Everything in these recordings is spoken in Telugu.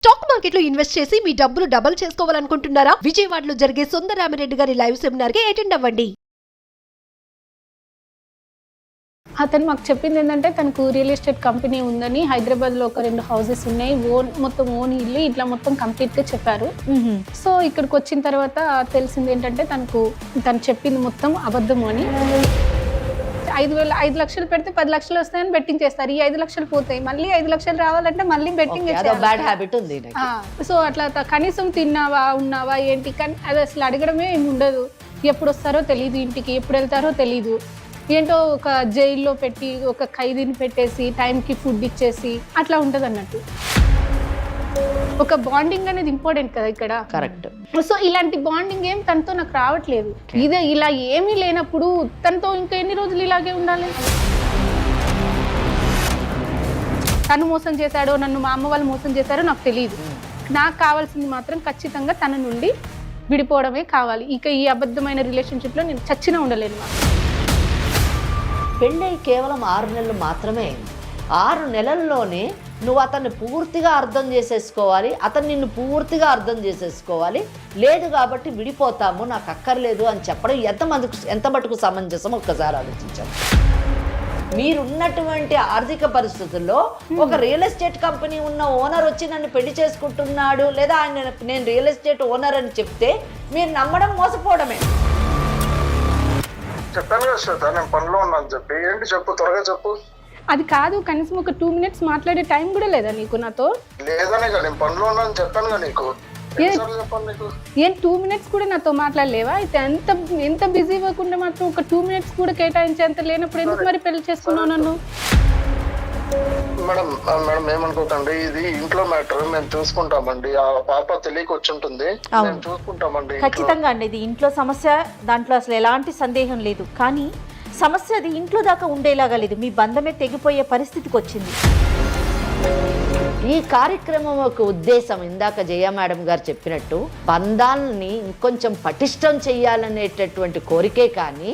స్టాక్ మార్కెట్లో ఇన్వెస్ట్ చేసి మీ డబ్బులు డబుల్ చేసుకోవాలనుకుంటున్నారా? విజయవాడలో జరిగే సుందరరామిరెడ్డి గారి లైవ్ సెమినార్ కి అటెండ్ అవ్వండి. అతను మాకు చెప్పింది ఏంటంటే తనకు రియల్ ఎస్టేట్ కంపెనీ ఉందని, హైదరాబాద్లో ఒక 2 హౌసెస్ ఉన్నాయి, మొత్తం ఓన్ ఇల్లు ఇట్లా మొత్తం కంప్లీట్గా చెప్పారు. సో ఇక్కడికి వచ్చిన తర్వాత తెలిసింది ఏంటంటే తను చెప్పింది మొత్తం అబద్ధము అని. 5 లక్షలు పెడితే 10 లక్షలు వస్తాయని బెట్టింగ్ చేస్తారు. ఈ 5 లక్షలు పోతాయి, మళ్ళీ 5 లక్షలు రావాలంటే మళ్ళీ బెట్టింగ్. బ్యాడ్ హ్యాబిట్ ఉంది. సో అట్లా కనీసం తిన్నావా ఉన్నావా ఏంటి కానీ అది అసలు అడగడమే ఏమి ఉండదు. ఎప్పుడు వస్తారో తెలియదు, ఇంటికి ఎప్పుడు వెళ్తారో తెలీదు. ఏంటో ఒక జైల్లో పెట్టి ఒక ఖైదీని పెట్టేసి టైంకి ఫుడ్ ఇచ్చేసి అట్లా ఉంటుంది అన్నట్టు. ఒక బాండింగ్ అనేది ఇంపార్టెంట్ కదా ఇక్కడ. కరెక్ట్. సో ఇలాంటి బాండింగ్ ఏం తనతో నాకు రావట్లేదు. ఇదే ఇలా ఏమీ లేనప్పుడు తనతో ఇంకా ఎన్ని రోజులు ఇలాగే ఉండాలి? తను మోసం చేశాడో నన్ను మా అమ్మ వాళ్ళు మోసం చేశారో నాకు తెలియదు. నాకు కావాల్సింది మాత్రం ఖచ్చితంగా తన నుండి విడిపోవడమే కావాలి. ఇక ఈ అబద్ధమైన రిలేషన్షిప్లో నేను చచ్చినా ఉండలేను. పెళ్ళై కేవలం 6 నెలలు మాత్రమే. 6 నెలల్లోనే నువ్వు అతన్ని పూర్తిగా అర్థం చేసేసుకోవాలి, అతను నిన్ను పూర్తిగా అర్థం చేసేసుకోవాలి. లేదు కాబట్టి విడిపోతాము, నాకు అక్కర్లేదు అని చెప్పడం ఎంత మటుకు సమంజసం ఒక్కసారి ఆలోచించాము. మీరున్నటువంటి ఆర్థిక పరిస్థితుల్లో ఒక రియల్ ఎస్టేట్ కంపెనీ ఉన్న ఓనర్ వచ్చి నన్ను పెళ్లి చేసుకుంటున్నాడు, లేదా నేను రియల్ ఎస్టేట్ ఓనర్ అని చెప్తే మీరు నమ్మడం మోసపోవడమే. చెప్పాను కదా శ్వేత, నేను పనిలో ఉన్నాను చెప్పి. ఏంటి చెప్పు, త్వరగా చెప్పు. అది కాదు, కనీసం ఒక 2 మినిట్స్ మాట్లాడే టైం కూడా లేదా నీకు నాతో? లేదనే కదా, నేను పనిలో ఉన్నాను చెప్పాను కదా నీకు. చెప్పాను నీకు. ఏం 2 మినిట్స్ కూడా నాతో మాట్లాడలేవా? అయితే ఎంత బిజీ అవ్వకుండా మాత్రం ఒక 2 మినిట్స్ కూడా కేటాయించేంత లేనప్పుడు ఎందుకు మరి పెళ్లి చేసుకున్నావు నన్ను? మేడం ఏమనుకోకండి, ఇది ఇంట్లో మ్యాటర్, మేము చూసుకుంటామండి. ఆ పాప తెలియక వచ్చి ఉంటుంది, మేము చూసుకుంటామండి. ఖచ్చితంగా అండి, ఇది ఇంట్లో సమస్య, దాంట్లో అసలు ఎలాంటి సందేహం లేదు. కానీ సమస్య అది ఇంట్లో దాకా ఉండేలాగా లేదు, మీ బంధమే తెగిపోయే పరిస్థితికి వచ్చింది. ఈ కార్యక్రమం యొక్క ఉద్దేశం ఇందాక జయ మేడం గారు చెప్పినట్టు బంధాలని ఇంకొంచెం పటిష్టం చెయ్యాలనేటటువంటి కోరికే కానీ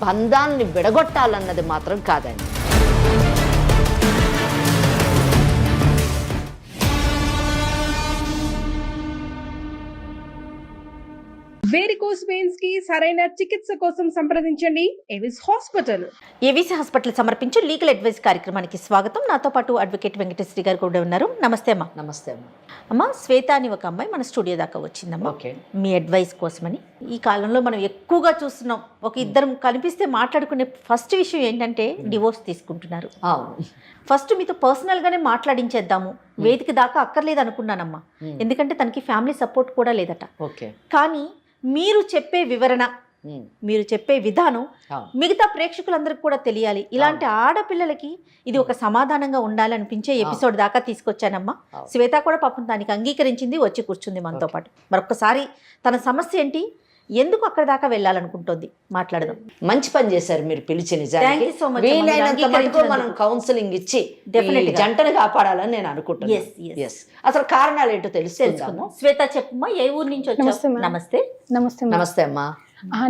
బంధాలని విడగొట్టాలన్నది మాత్రం కాదండి. వేరికోస్ వెయిన్స్ కి సరైన చికిత్స కోసం సంప్రదించండి ఎవిస్ హాస్పిటల్. ఏవిసి హాస్పిటల్ సమర్పించు లీగల్ అడ్వైస్ కార్యక్రమానికి స్వాగతం. నాతో పాటు అడ్వకేట్ వెంకటేశ్వరి గారు కూడా ఉన్నారు. నమస్తే అమ్మా. నమస్తే అమ్మా. అమ్మ, శ్వేత అని ఒక అమ్మాయి మన స్టూడియో దాకా వచ్చిందమ్మా. ఓకే. మీ అడ్వైస్ కోసమని. ఈ కాలంలో మనం ఎక్కువగా చూస్తున్నాం, ఒక ఇద్దరం కనిపిస్తే మాట్లాడుకునే ఫస్ట్ విషయం ఏంటంటే డివోర్స్ తీసుకుంటున్నారు. ఫస్ట్ మీతో పర్సనల్గానే మాట్లాడించేద్దాము, వేదిక దాకా అక్కర్లేదు అనుకున్నానమ్మా. ఎందుకంటే తనకి ఫ్యామిలీ సపోర్ట్ కూడా లేదట. ఓకే. కానీ మీరు చెప్పే వివరణ, మీరు చెప్పే విధానం మిగతా ప్రేక్షకులందరికీ కూడా తెలియాలి. ఇలాంటి ఆడపిల్లలకి ఇది ఒక సమాధానంగా ఉండాలనిపించే ఎపిసోడ్ దాకా తీసుకొచ్చానమ్మా. శ్వేత కూడా పాపం దానికి అంగీకరించింది, వచ్చి కూర్చుంది మనతో పాటు. మరొకసారి తన సమస్య ఏంటి, ఎందుకు అక్కడ దాకా వెళ్ళాలనుకుంటోంది మాట్లాడదాం. మంచి పని చేశారు మీరు పిలిచి. నిజానికి వీలైనంత మటుకు మనం కౌన్సిలింగ్ ఇచ్చి జంటను కాపాడాలని నేను అనుకుంటున్నాను. అసలు కారణాలు ఏంటో తెలుసుకుందాము. శ్వేత చెప్పమ్మా, ఏ ఊరు నుంచి వచ్చావు? నమస్తే. నమస్తే అమ్మా.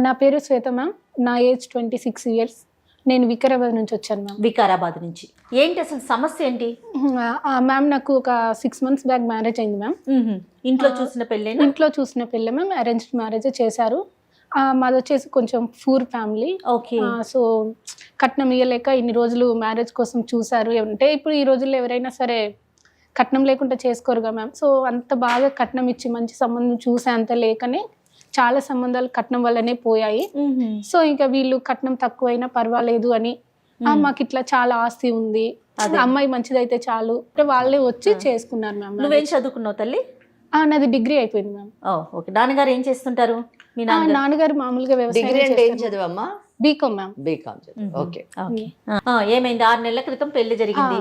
నా పేరు శ్వేత మ్యామ్. నా ఏజ్ 26 ఇయర్స్. నేను వికారాబాద్ నుంచి వచ్చాను మ్యామ్. వికారాబాద్ నుంచి. ఏంటి అసలు సమస్య ఏంటి? మ్యామ్ నాకు ఒక 6 మంత్స్ బ్యాక్ మ్యారేజ్ అయింది మ్యామ్. ఇంట్లో చూసిన పెళ్ళి? ఇంట్లో చూసిన పెళ్ళి మ్యామ్. అరేంజ్డ్ మ్యారేజ్ చేశారు. మాది వచ్చేసి కొంచెం పూర్ ఫ్యామిలీ. ఓకే. సో కట్నం ఇవ్వలేక ఇన్ని రోజులు మ్యారేజ్ కోసం చూశారు. అంటే ఇప్పుడు ఈ రోజుల్లో ఎవరైనా సరే కట్నం లేకుండా చేసుకోరుగా మ్యామ్. సో అంత బాగా కట్నం ఇచ్చి మంచి సంబంధం చూసే అంత లేకనే చాలా సంబంధాలు కట్నం వల్లనే పోయాయి. సో ఇంకా వీళ్ళు కట్నం తక్కువైనా పర్వాలేదు అని, మాకు ఇట్లా చాలా ఆస్తి ఉంది, అమ్మాయి మంచిదైతే చాలు, వాళ్ళే వచ్చి చేసుకున్నారు మ్యామ్. నువ్వేం చదువుకున్నావు తల్లి? నాది డిగ్రీ అయిపోయింది మ్యామ్. ఓకే. నాన్నగారు ఏం చేస్తుంటారు? మీ నాన్నగారు మామూలుగా వ్యవసాయం. ఏం చదివమ్మా? BCom ma'am. బీకామ్. ఓకే. ఏమైంది? 6 నెలల క్రితం పెళ్లి జరిగింది.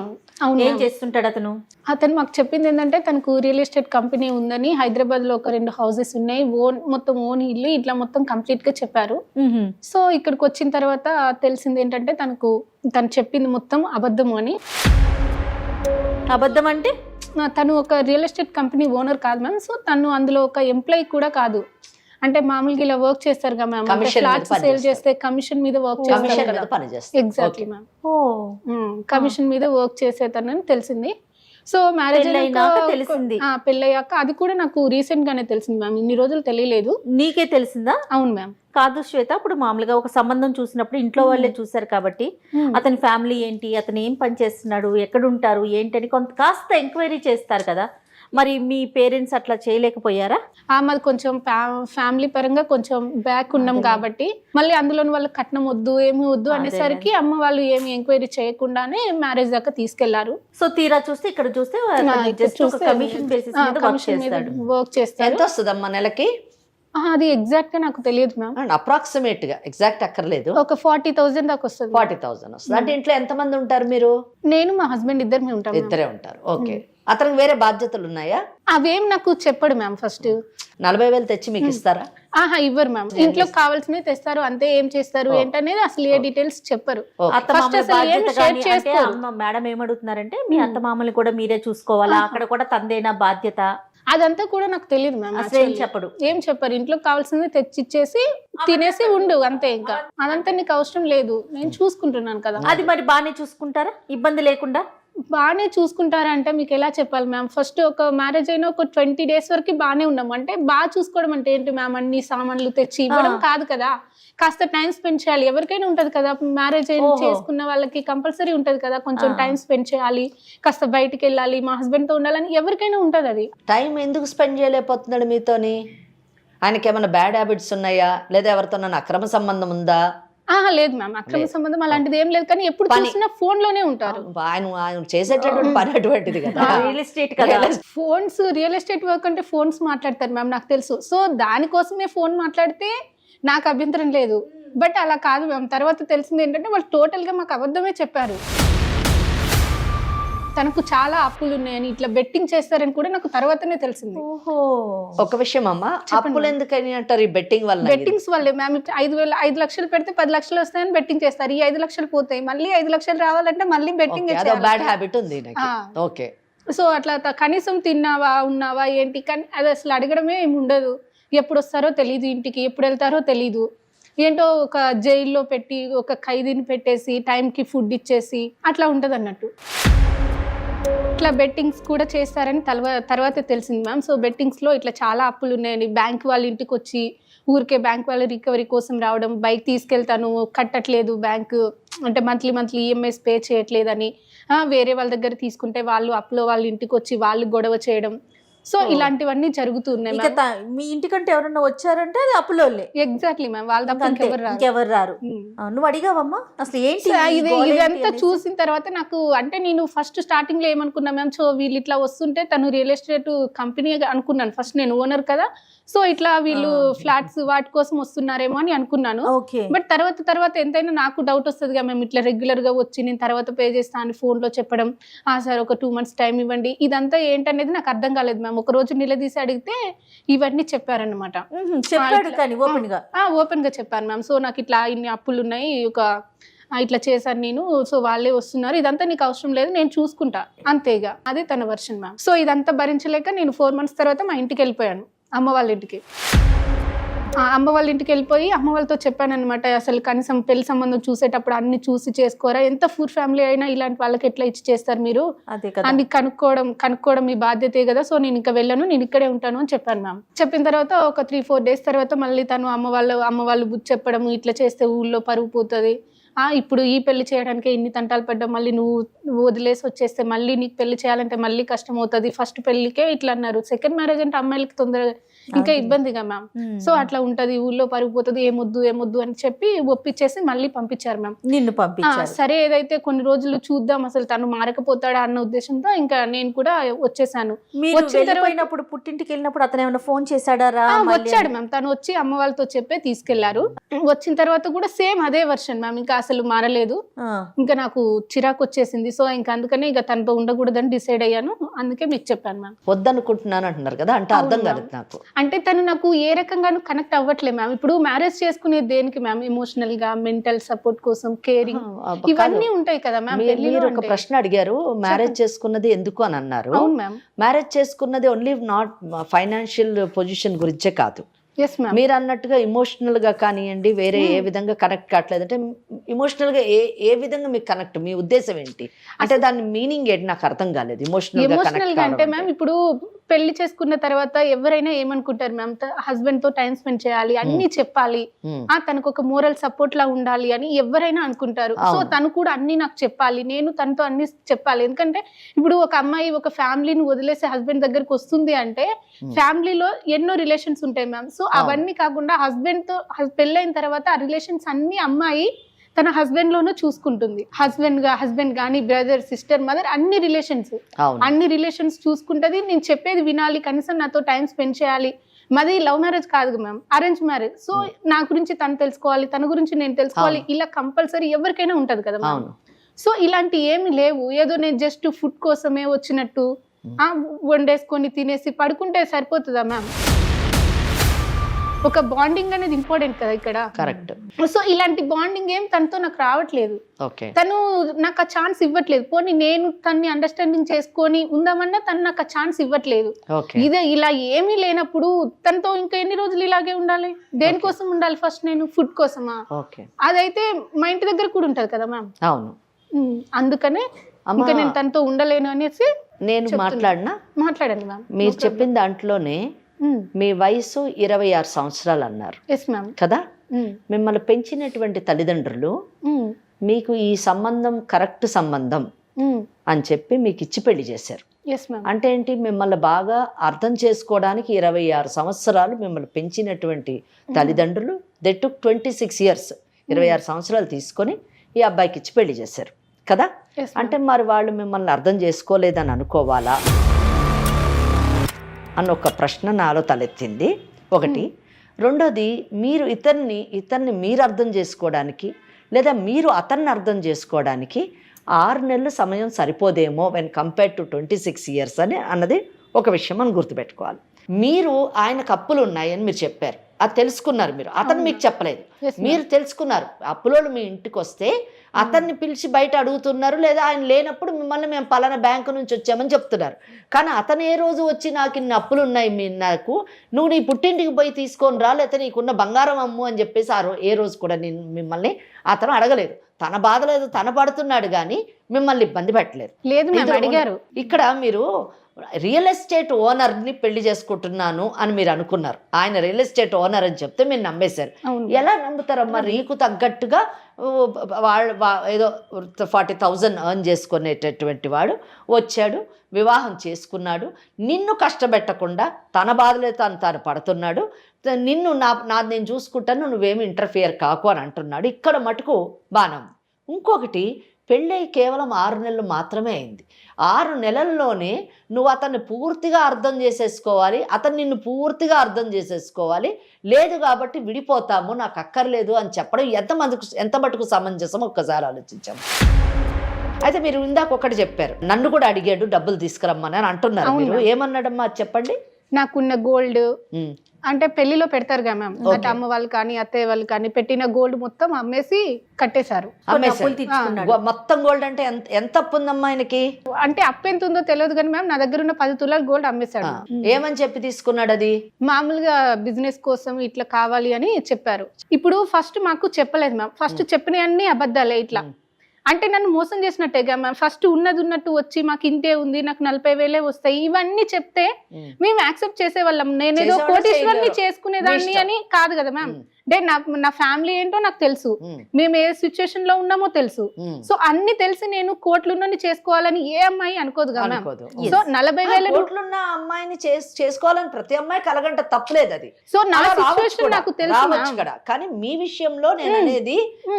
ఏం చేస్తుంటాడు అతను? అతను మాకు చెప్పింది ఏంటంటే తనకు రియల్ ఎస్టేట్ కంపెనీ ఉందని, హైదరాబాద్లో ఒక 2 హౌసెస్ ఉన్నాయి, మొత్తం ఓన్ ఇల్లు ఇట్లా మొత్తం కంప్లీట్ గా చెప్పారు. సో ఇక్కడికి వచ్చిన తర్వాత తెలిసింది ఏంటంటే తను చెప్పింది మొత్తం అబద్ధము అని. అబద్ధం అంటే? తను ఒక రియల్ ఎస్టేట్ కంపెనీ ఓనర్ కాదు మ్యామ్. సో తను అందులో ఒక ఎంప్లాయీ కూడా కాదు. అంటే మామూలుగా ఇలా వర్క్ చేస్తారు కదా మ్యామ్, ఫ్లాట్స్ సేల్ చేస్తే కమిషన్ మీద వర్క్ చేస్తారు. Exactly ma'am. కమిషన్ మీద వర్క్ చేసేతనని తెలిసింది. సో మ్యారేజ్ పెళ్ళైనాక తెలిసింది. పెళ్ళయ్యాక అది కూడా నాకు రీసెంట్ గానే తెలిసింది మ్యామ్, ఇన్ని రోజులు తెలియలేదు. నీకే తెలిసిందా? అవును మ్యామ్. కాదు శ్వేత, ఇప్పుడు మామూలుగా ఒక సంబంధం చూసినప్పుడు ఇంట్లో వాళ్ళే చూసారు కాబట్టి అతని ఫ్యామిలీ ఏంటి, అతను ఏం పని చేస్తున్నాడు, ఎక్కడ ఉంటారు ఏంటని కొంత కాస్త ఎంక్వైరీ చేస్తారు కదా, మరి మీ పేరెంట్స్ అట్లా చేయలేకపోయారా? మాది కొంచెం ఫ్యామిలీ పరంగా కొంచెం బ్యాక్ ఉన్నాం కాబట్టి మళ్ళీ అందులో వాళ్ళు కట్నం వద్దు ఏమి వద్దు అనేసరికి అమ్మ వాళ్ళు ఏమి ఎంక్వైరీ చేయకుండానే మ్యారేజ్ దాకా తీసుకెళ్లారు. సో తీరా చూస్తే ఇక్కడ చూస్తే కమిషన్ బేసిస్ మీద వర్క్ చేస్తారు. ఎంత వస్తుందమ్మా నెలకి? అది ఎగ్జాక్ట్ గా నాకు తెలియదు మ్యామ్. అప్రాక్సిమేట్ గా, ఎగ్జాక్ట్ అక్కర్లేదు, ఒక 40,000 దాకా వస్తుంది. 40,000 వస్తుంది. అంటే ఇంట్లో ఎంత మంది ఉంటారు మీరు? నేను మా హస్బెండ్ ఇద్దరు ఉంటాం. ఇద్దరే ఉంటారు. ఓకే. అతనికి వేరే బాధ్యతలు ఉన్నాయా? అవేం నాకు చెప్పడు మ్యామ్. ఫస్ట్ 40,000 తెచ్చి మీకు ఇస్తారా? ఇవ్వరు మ్యామ్. ఇంట్లో కావాల్సినవి తెస్తారు అంతే, ఏం చేస్తారు ఏంటనేది అసలు ఏ డీటెయిల్స్ చెప్పరు. మేడం ఏమడుగుతున్నారంటే మీ అత్త మామల్ని కూడా మీరే చూసుకోవాలా, అక్కడ కూడా తందేనా బాధ్యత? అదంతా కూడా నాకు తెలియదు మ్యామ్. ఏం చెప్పరు, ఇంట్లో కావాల్సింది తెచ్చిచ్చేసి తినేసి ఉండు అంతే, ఇంకా అదంతా నీకు అవసరం లేదు, నేను చూసుకుంటున్నాను కదా. అది మరి బాగానే చూసుకుంటారా ఇబ్బంది లేకుండా? బాగానే చూసుకుంటారా అంటే మీకు ఎలా చెప్పాలి మ్యామ్, ఫస్ట్ ఒక మ్యారేజ్ అయినా ఒక 20 days వరకు బాగానే ఉన్నాం. అంటే బాగా చూసుకోవడం అంటే ఏంటి మ్యామ్, అన్ని సామాన్లు తెచ్చి ఇవ్వడం కాదు కదా, కాస్త టైం స్పెండ్ చేయాలి. ఎవరికైనా ఉంటది కదా, మ్యారేజ్ చేసుకున్న వాళ్ళకి కంపల్సరీ ఉంటది కదా, కొంచెం టైం స్పెండ్ చేయాలి, కాస్త బయటికి వెళ్ళాలి, మా హస్బెండ్ తో ఉండాలని ఎవరికైనా ఉంటది. అది టైం ఎందుకు స్పెండ్ చేయలేకపోతున్నాడు మీతోని? ఆయనకి ఏమైనా బ్యాడ్ హ్యాబిట్స్ ఉన్నాయా, లేదా ఎవరితో అక్రమ సంబంధం ఉందా? లేదు మ్యామ్, అక్రమ సంబంధం అలాంటిది ఏం లేదు, కానీ ఎప్పుడు చూసినా ఫోన్ లోనే ఉంటారు. ఆయన చేసేటటువంటి పని అటువంటిది కదా, రియల్ ఎస్టేట్ కదా. ఫోన్స్, రియల్ ఎస్టేట్ వర్క్ అంటే ఫోన్స్ మాట్లాడతారు మ్యామ్, నాకు తెలుసు. సో దానికోసమే ఫోన్ మాట్లాడితే నాకు అభ్యంతరం లేదు. బట్ అలా కాదు మ్యామ్, తర్వాత తెలిసింది ఏంటంటే వాళ్ళు టోటల్ గా మాకు అబద్ధమే చెప్పారు. తనకు చాలా అప్పులు ఉన్నాయని, ఇట్లా బెట్టింగ్ చేస్తారని కూడా నాకు తర్వాతనే తెలిసింది. ఒక విషయం అమ్మా, అప్పులు ఎందుకని అంటారు? ఈ బెట్టింగ్ వల్ల? బెట్టింగ్స్ వల్లే మ్యామ్. 5 లక్షలు పెడితే 10 లక్షలు వస్తాయని బెట్టింగ్ చేస్తారు. ఈ 5 లక్షలు పోతాయి, మళ్ళీ 5 లక్షలు రావాలంటే మళ్ళీ బెట్టింగ్. బ్యాడ్ హ్యాబిట్ ఉంది. ఓకే. సో అట్లా కనీసం తిన్నావా ఉన్నావా ఏంటి, కానీ అది అసలు అడగడమే ఏమి ఉండదు. ఎప్పుడు వస్తారో తెలీదు, ఇంటికి ఎప్పుడు వెళ్తారో తెలీదు. ఏంటో ఒక జైల్లో పెట్టి ఒక ఖైదీని పెట్టేసి టైంకి ఫుడ్ ఇచ్చేసి అట్లా ఉంటుంది అన్నట్టు. ఇట్లా బెట్టింగ్స్ కూడా చేస్తారని తర్వాత తెలిసింది మ్యామ్. సో బెట్టింగ్స్లో ఇట్లా చాలా అప్పులు ఉన్నాయని, బ్యాంక్ వాళ్ళ ఇంటికి వచ్చి ఊరికే బ్యాంక్ వాళ్ళ రికవరీ కోసం రావడం, బైక్ తీసుకెళ్తాను కట్టట్లేదు బ్యాంకు అంటే మంత్లీ ఈఎంఐస్ పే చేయట్లేదని, వేరే వాళ్ళ దగ్గర తీసుకుంటే వాళ్ళు అప్పులో వాళ్ళ ఇంటికి వచ్చి వాళ్ళు గొడవ చేయడం. సో ఇలాంటివన్నీ జరుగుతున్నాయి. మీ ఇంటికంటే ఎవరన్నా వచ్చారంటే అది అప్పులోళ్ళే. ఎగ్జాక్ట్లీ మ్యామ్, వాళ్ళ తప్ప ఇంకెవరు రారు. నువ్వు అడిగావమ్మా అసలు ఏంటి ఇదంతా చూసిన తర్వాత నాకు, అంటే నేను ఫస్ట్ స్టార్టింగ్ లో ఏమనుకున్నా మ్యామ్, సో వీళ్ళు ఇట్లా వస్తుంటే తను రియల్ ఎస్టేట్ కంపెనీ అనుకున్నాను ఫస్ట్, నేను ఓనర్ కదా, సో ఇట్లా వీళ్ళు ఫ్లాట్స్ వాటి కోసం వస్తున్నారేమో అని అనుకున్నాను. బట్ తర్వాత ఎంతైనా నాకు డౌట్ వస్తుంది కదా, మేము ఇట్లా రెగ్యులర్ గా వచ్చి నేను తర్వాత పే చేస్తాను ఫోన్ లో చెప్పడం, సార్ ఒక 2 months టైం ఇవ్వండి, ఇదంతా ఏంటనేది నాకు అర్థం కాలేదు మ్యామ్. ఒక రోజు నిలదీసి అడిగితే ఇవన్నీ చెప్పారనమాట. ఓపెన్ గా చెప్పాను మ్యామ్. సో నాకు ఇట్లా ఇన్ని అప్పులు ఉన్నాయి, ఇట్లా చేశాను నేను, సో వాళ్ళే వస్తున్నారు, ఇదంతా నీకు అవసరం లేదు, నేను చూసుకుంటా అంతేగా. అదే తన వర్షన్ మ్యామ్. సో ఇదంతా భరించలేక నేను 4 months తర్వాత మా ఇంటికి వెళ్ళిపోయాను, అమ్మ వాళ్ళ ఇంటికి. అమ్మ వాళ్ళ ఇంటికి వెళ్ళిపోయి అమ్మ వాళ్ళతో చెప్పాను అనమాట, అసలు కనీసం పెళ్లి సంబంధం చూసేటప్పుడు అన్ని చూసి చేసుకోరా, ఎంత పూర్ ఫ్యామిలీ అయినా ఇలాంటి వాళ్ళకి ఎట్లా ఇచ్చి చేస్తారు మీరు అని కనుక్కోవడం మీ బాధ్యతే కదా. సో నేను ఇంకా వెళ్ళను, నేను ఇక్కడే ఉంటాను అని చెప్పాను మ్యామ్. చెప్పిన తర్వాత ఒక 3-4 days తర్వాత మళ్ళీ తను అమ్మ వాళ్ళు బుద్ధి చెప్పడం, ఇట్లా చేస్తే ఊళ్ళో పరుగు పోతుంది, ఇప్పుడు ఈ పెళ్లి చేయడానికి ఇన్ని తంటాలు పడ్డా, మళ్ళీ నువ్వు వదిలేసి వచ్చేస్తే మళ్ళీ నీకు పెళ్లి చేయాలంటే మళ్ళీ కష్టం అవుతుంది, ఫస్ట్ పెళ్లికే ఇట్లా అన్నారు. సెకండ్ మ్యారేజ్ అంటే అమ్మాయిలకి తొందరగా ఇంకా ఇబ్బందిగా మ్యామ్. సో అట్లా ఉంటది, ఊళ్ళో పరుగుపోతుంది, ఏమొద్దు అని చెప్పి ఒప్పించేసి మళ్ళీ పంపించారు మ్యామ్. నిన్ను పంపించారు. సరే ఏదైతే కొన్ని రోజులు చూద్దాం అసలు తను మారకపోతాడా అన్న ఉద్దేశంతో ఇంకా నేను కూడా వచ్చేసాను. వచ్చినప్పుడు పుట్టింటికి వెళ్ళినప్పుడు అతను ఏమైనా ఫోన్ చేశాడా? వచ్చాడు మ్యామ్, తను వచ్చి అమ్మ వాళ్ళతో చెప్పే తీసుకెళ్లారు. వచ్చిన తర్వాత కూడా సేమ్ అదే వర్షన్ మ్యామ్, ఇంకా అసలు మారలేదు. ఇంకా నాకు చిరాకు వచ్చేసింది. సో ఇంకా అందుకనే ఇక తనతో ఉండకూడదని డిసైడ్ అయ్యాను. అందుకే మీకు చెప్పాను మ్యామ్. వద్దనుకుంటున్నాను అంటున్నారు కదా, అంటే అర్థం కాదు నాకు. అంటే తను నాకు ఏ రకంగానూ కనెక్ట్ అవ్వట్లేదు మ్యామ్. ఇప్పుడు మ్యారేజ్ చేసుకునేది దేనికి మ్యామ్? ఎమోషనల్ గా, మెంటల్ సపోర్ట్ కోసం, కేరింగ్ ఇవన్నీ ఉంటాయి కదా మ్యామ్. మీరు ఒక ప్రశ్న అడిగారు, మ్యారేజ్ చేసుకున్నది ఎందుకు అని అన్నారు. అవును మ్యామ్. మ్యారేజ్ చేసుకున్నది ఓన్లీ నాట్ ఫైనాన్షియల్ పొజిషన్ గురించే కాదు, ఎస్ మ్యామ్. మీరు అన్నట్టుగా ఇమోషనల్ గా కానివ్వండి, వేరే ఏ విధంగా కనెక్ట్ కావట్లేదు అంటే ఇమోషనల్ గా ఏ విధంగా మీకు కనెక్ట్, మీ ఉద్దేశం ఏంటి అంటే దాని మీనింగ్ ఏంటి నాకు అర్థం కాలేదు. ఎమోషనల్ గా అంటే మ్యామ్ ఇప్పుడు పెళ్లి చేసుకున్న తర్వాత ఎవరైనా ఏమనుకుంటారు మ్యామ్, హస్బెండ్ తో టైం స్పెండ్ చేయాలి, అన్ని చెప్పాలి, తనకు ఒక మోరల్ సపోర్ట్ లా ఉండాలి అని ఎవరైనా అనుకుంటారు. సో తను కూడా అన్ని నాకు చెప్పాలి, నేను తనతో అన్ని చెప్పాలి. ఎందుకంటే ఇప్పుడు ఒక అమ్మాయి ఒక ఫ్యామిలీని వదిలేసి హస్బెండ్ దగ్గరకు వస్తుంది అంటే ఫ్యామిలీలో ఎన్నో రిలేషన్స్ ఉంటాయి మ్యామ్. సో అవన్నీ కాకుండా హస్బెండ్ తో పెళ్ళైన తర్వాత ఆ రిలేషన్స్ అన్ని అమ్మాయి తన హస్బెండ్ లోనూ చూసుకుంటుంది. హస్బెండ్ కానీ బ్రదర్, సిస్టర్, మదర్ అన్ని రిలేషన్స్ చూసుకుంటది. నేను చెప్పేది వినాలి, కనీసం నాతో టైం స్పెండ్ చేయాలి. మాది లవ్ మ్యారేజ్ కాదు మ్యామ్, అరేంజ్ మ్యారేజ్. సో నా గురించి తను తెలుసుకోవాలి, తన గురించి నేను తెలుసుకోవాలి, ఇలా కంపల్సరీ ఎవరికైనా ఉంటది కదా మ్యామ్. సో ఇలాంటి ఏమి లేవు. ఏదో నేను జస్ట్ ఫుడ్ కోసమే వచ్చినట్టు వండేసుకొని తినేసి పడుకుంటే సరిపోతుందా మ్యామ్? ఒక బాండింగ్ అనేది ఇంపార్టెంట్ కదా ఇక్కడ. కరెక్ట్. సో ఇలాంటి బాండింగ్ ఏం తనతో నాకు రావట్లేదు. తను నాకు ఆ ఛాన్స్ ఇవ్వట్లేదు. పోనీ నేను తన్ని అండర్స్టాండింగ్ చేసుకొని ఉందామన్నా తను నాకు ఆ ఛాన్స్ ఇవ్వట్లేదు. ఇదే ఇలా ఏమీ లేనప్పుడు తనతో ఇంకా ఎన్ని రోజులు ఇలాగే ఉండాలి? దేనికోసం ఉండాలి? ఫస్ట్ నేను ఫుడ్ కోసమా? అదైతే మా ఇంటి దగ్గర కూడా ఉంటది కదా మ్యామ్. అవును. అందుకనే ఇంకా నేను తనతో ఉండలేను అనేసి నేను మాట్లాడండి మ్యామ్. మీరు చెప్పిన దాంట్లోనే మీ వయసు 26 సంవత్సరాలు అన్నారు కదా. మిమ్మల్ని పెంచినటువంటి తల్లిదండ్రులు మీకు ఈ సంబంధం కరెక్ట్ సంబంధం అని చెప్పి మీకు ఇచ్చి పెళ్లి చేశారు. అంటే ఏంటి, మిమ్మల్ని బాగా అర్థం చేసుకోవడానికి 26 సంవత్సరాలు మిమ్మల్ని పెంచినటువంటి తల్లిదండ్రులు దే టుక్ 26 years 26 సంవత్సరాలు తీసుకొని ఈ అబ్బాయికి ఇచ్చి పెళ్లి చేశారు కదా. అంటే మరి వాళ్ళు మిమ్మల్ని అర్థం చేసుకోలేదని అనుకోవాలా అన్న ఒక ప్రశ్న నాలో తలెత్తింది ఒకటి. రెండోది, మీరు ఇతన్ని మీరు అర్థం చేసుకోవడానికి లేదా మీరు అతన్ని అర్థం చేసుకోవడానికి 6 నెలలు సమయం సరిపోదేమో వెన్ కంపేర్డ్ టు 26 years అని అన్నది ఒక విషయం మనం గుర్తుపెట్టుకోవాలి. మీరు ఆయనకు అప్పులు ఉన్నాయని మీరు చెప్పారు, అది తెలుసుకున్నారు మీరు, అతను మీకు చెప్పలేదు, మీరు తెలుసుకున్నారు. అప్పులోళ్ళు మీ ఇంటికి వస్తే అతన్ని పిలిచి బయట అడుగుతున్నారు, లేదా ఆయన లేనప్పుడు మిమ్మల్ని మేము పలానా బ్యాంకు నుంచి వచ్చామని చెప్తున్నారు. కానీ అతను ఏ రోజు వచ్చి నాకు ఇన్ని అప్పులు ఉన్నాయి, నాకు నువ్వు నీ పుట్టింటికి పోయి తీసుకొని రా, లేకపోతే నీకున్న బంగారం అమ్ము అని చెప్పేసి ఏ రోజు కూడా మిమ్మల్ని అతను అడగలేదు. తన బాధలేదు తన పడుతున్నాడు కానీ మిమ్మల్ని ఇబ్బంది పెట్టలేదు. అడిగారు. ఇక్కడ మీరు రియల్ ఎస్టేట్ ఓనర్ని పెళ్లి చేసుకుంటున్నాను అని మీరు అనుకున్నారు, ఆయన రియల్ ఎస్టేట్ ఓనర్ అని చెప్తే మీరు నమ్మేశారు. ఎలా నమ్ముతారమ్మా? రీకు తగ్గట్టుగా ఏదో 40,000 ఎర్న్ చేసుకునేటటువంటి వాడు వచ్చాడు, వివాహం చేసుకున్నాడు, నిన్ను కష్టపెట్టకుండా తన బాధలే తాను పడుతున్నాడు, నిన్ను నేను చూసుకుంటాను, నువ్వేమి ఇంటర్ఫియర్ కాకు అని అంటున్నాడు. ఇక్కడ మటుకు బాణం. ఇంకొకటి, పెళ్ళై కేవలం 6 నెలలు మాత్రమే అయింది. 6 నెలల్లోనే నువ్వు అతన్ని పూర్తిగా అర్థం చేసేసుకోవాలి, అతను నిన్ను పూర్తిగా అర్థం చేసేసుకోవాలి, లేదు కాబట్టి విడిపోతాము, నాకు అక్కర్లేదు అని చెప్పడం ఎంత మటుకు సమంజసం ఒక్కసారి ఆలోచించాము. అయితే మీరు ఇందాక ఒకటి చెప్పారు, నన్ను కూడా అడిగాడు డబ్బులు తీసుకురమ్మని అని అంటున్నారు. మీరు ఏమన్నాడమ్మా చెప్పండి. నాకున్న గోల్డ్ అంటే పెళ్లిలో పెడతారు కదా మ్యామ్, అంటే అమ్మ వాళ్ళు కానీ అత్తయ్య వాళ్ళు కానీ పెట్టిన గోల్డ్ మొత్తం అమ్మేసి కట్టేశారు. మొత్తం గోల్డ్ అంటే ఎంత అప్పు ఉందమ్మా ఆయనకి? అంటే అప్పు ఎంత ఉందో తెలియదు కానీ మ్యామ్ నా దగ్గర ఉన్న 10 తులాల గోల్డ్ అమ్మేశాడు. ఏమని చెప్పి తీసుకున్నాడు? అది మామూలుగా బిజినెస్ కోసం ఇట్లా కావాలి అని చెప్పారు. ఇప్పుడు ఫస్ట్ మాకు చెప్పలేదు మ్యామ్, ఫస్ట్ చెప్పిన అన్ని అబద్ధాలే. ఇట్లా అంటే నన్ను మోసం చేసినట్టేగా మ్యామ్. ఫస్ట్ ఉన్నట్టు వచ్చి మాకు ఇంతే ఉంది, నాకు 40,000 వస్తాయి, ఇవన్నీ చెప్తే మేము యాక్సెప్ట్ చేసేవాళ్ళం. నేనేదో కోటీశ్వరుని చేసుకునేదాన్ని అని కాదు కదా మ్యామ్. అంటే నా ఫ్యామిలీ ఏంటో నాకు తెలుసు, మేము ఏ సిచ్యువేషన్ లో ఉన్నామో తెలుసు. సో అన్ని తెలిసి నేను కోట్లున్నని చేసుకోవాలని ఏ అమ్మాయి అనుకోదు కదా మ్యామ్. సో 40,000 కోట్లున్న అమ్మాయిని చేసుకోవాలని ప్రతి అమ్మాయి కలగంట తప్పలేదు. అది సో నా సిచ్యువేషన్ నాకు తెలుసు. కానీ మీ విషయంలో నేను అనేది,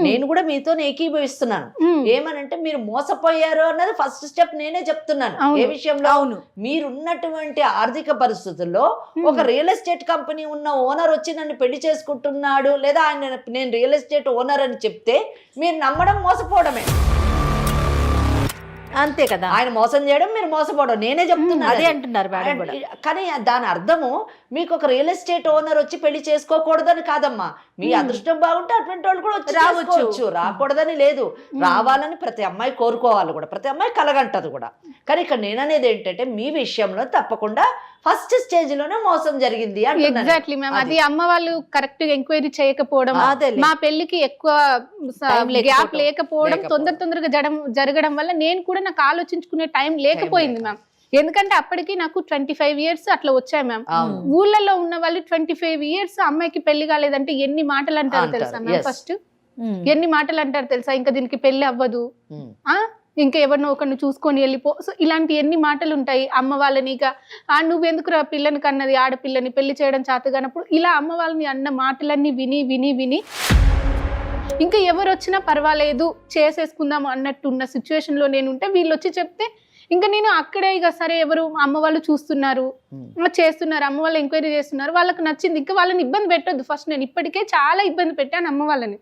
నేను కూడా మీతో ఏకీభవిస్తున్నాను. ఏమనంటే మీరు మోసపోయారు అన్నది ఫస్ట్ స్టెప్ నేనే చెప్తున్నాను. ఏ విషయంలో? మీరున్నటువంటి ఆర్థిక పరిస్థితుల్లో ఒక రియల్ ఎస్టేట్ కంపెనీ ఉన్న ఓనర్ వచ్చి నన్ను పెళ్లి చేసుకుంటున్నాడు, లేదా ఆయన నేను రియల్ ఎస్టేట్ ఓనర్ అని చెప్తే మీరు నమ్మడం మోసపోవడమే. అంతే కదా, ఆయన మోసం చేయడం, మీరు మోసపోవడం. నేనే చెప్తున్నా అదే అంటున్నారు. కానీ దాని అర్థము మీకు ఒక రియల్ ఎస్టేట్ ఓనర్ వచ్చి పెళ్లి చేసుకోకూడదని కాదమ్మా. మీ అదృష్టం బాగుంటే అటువంటి వాళ్ళు కూడా వచ్చి రావచ్చు, రాకూడదని లేదు, రావాలని ప్రతి అమ్మాయి కోరుకోవాలి కూడా, ప్రతి అమ్మాయి కలగంటది కూడా. కానీ ఇక్కడ నేననేది ఏంటంటే మీ విషయంలో తప్పకుండా ఫస్ట్ స్టేజ్ లోనే మోసం జరిగింది అంటున్నాను. Exactly ma'am. అది అమ్మ వాళ్ళు కరెక్ట్ గా ఎంక్వైరీ చేయకపోవడం, అదేలే. మా పెళ్లికి ఎక్కువ గ్యాప్ లేకపోవడం, తొందరగా జరగడం వల్ల నేను కూడా నాకు ఆలోచించుకునే టైం లేకపోయింది మ్యామ్. ఎందుకంటే అప్పటికి నాకు 25 years అట్లా వచ్చాయి మ్యామ్. ఊళ్ళల్లో ఉన్న వాళ్ళు 25 years అమ్మాయికి పెళ్లి కాలేదంటే ఎన్ని మాటలు అంటారు తెలుసా మ్యామ్? ఫస్ట్ ఎన్ని మాటలు అంటారు తెలుసా? ఇంకా దీనికి పెళ్లి అవ్వదు, ఇంకా ఎవరినో ఒకరిని చూసుకొని వెళ్ళిపో. సో ఇలాంటి ఎన్ని మాటలు ఉంటాయి అమ్మ వాళ్ళని. ఇక నువ్వెందుకు రా పిల్లని కన్నది, ఆడపిల్లని పెళ్లి చేయడం చేతగానప్పుడు ఇలా అమ్మ వాళ్ళని అన్న మాటలన్నీ విని విని విని ఇంకా ఎవరు వచ్చినా పర్వాలేదు చేసేసుకుందాం అన్నట్టున్న సిచ్యువేషన్ లో నేను ఉంటే వీళ్ళు వచ్చి చెప్తే ఇంకా నేను అక్కడే ఇక సరే ఎవరు అమ్మ వాళ్ళు చూస్తున్నారు, చేస్తున్నారు, అమ్మ వాళ్ళు ఎంక్వైరీ చేస్తున్నారు, వాళ్ళకి నచ్చింది, ఇంకా వాళ్ళని ఇబ్బంది పెట్టొద్దు. ఫస్ట్ నేను ఇప్పటికే చాలా ఇబ్బంది పెట్టాను అమ్మ వాళ్ళని.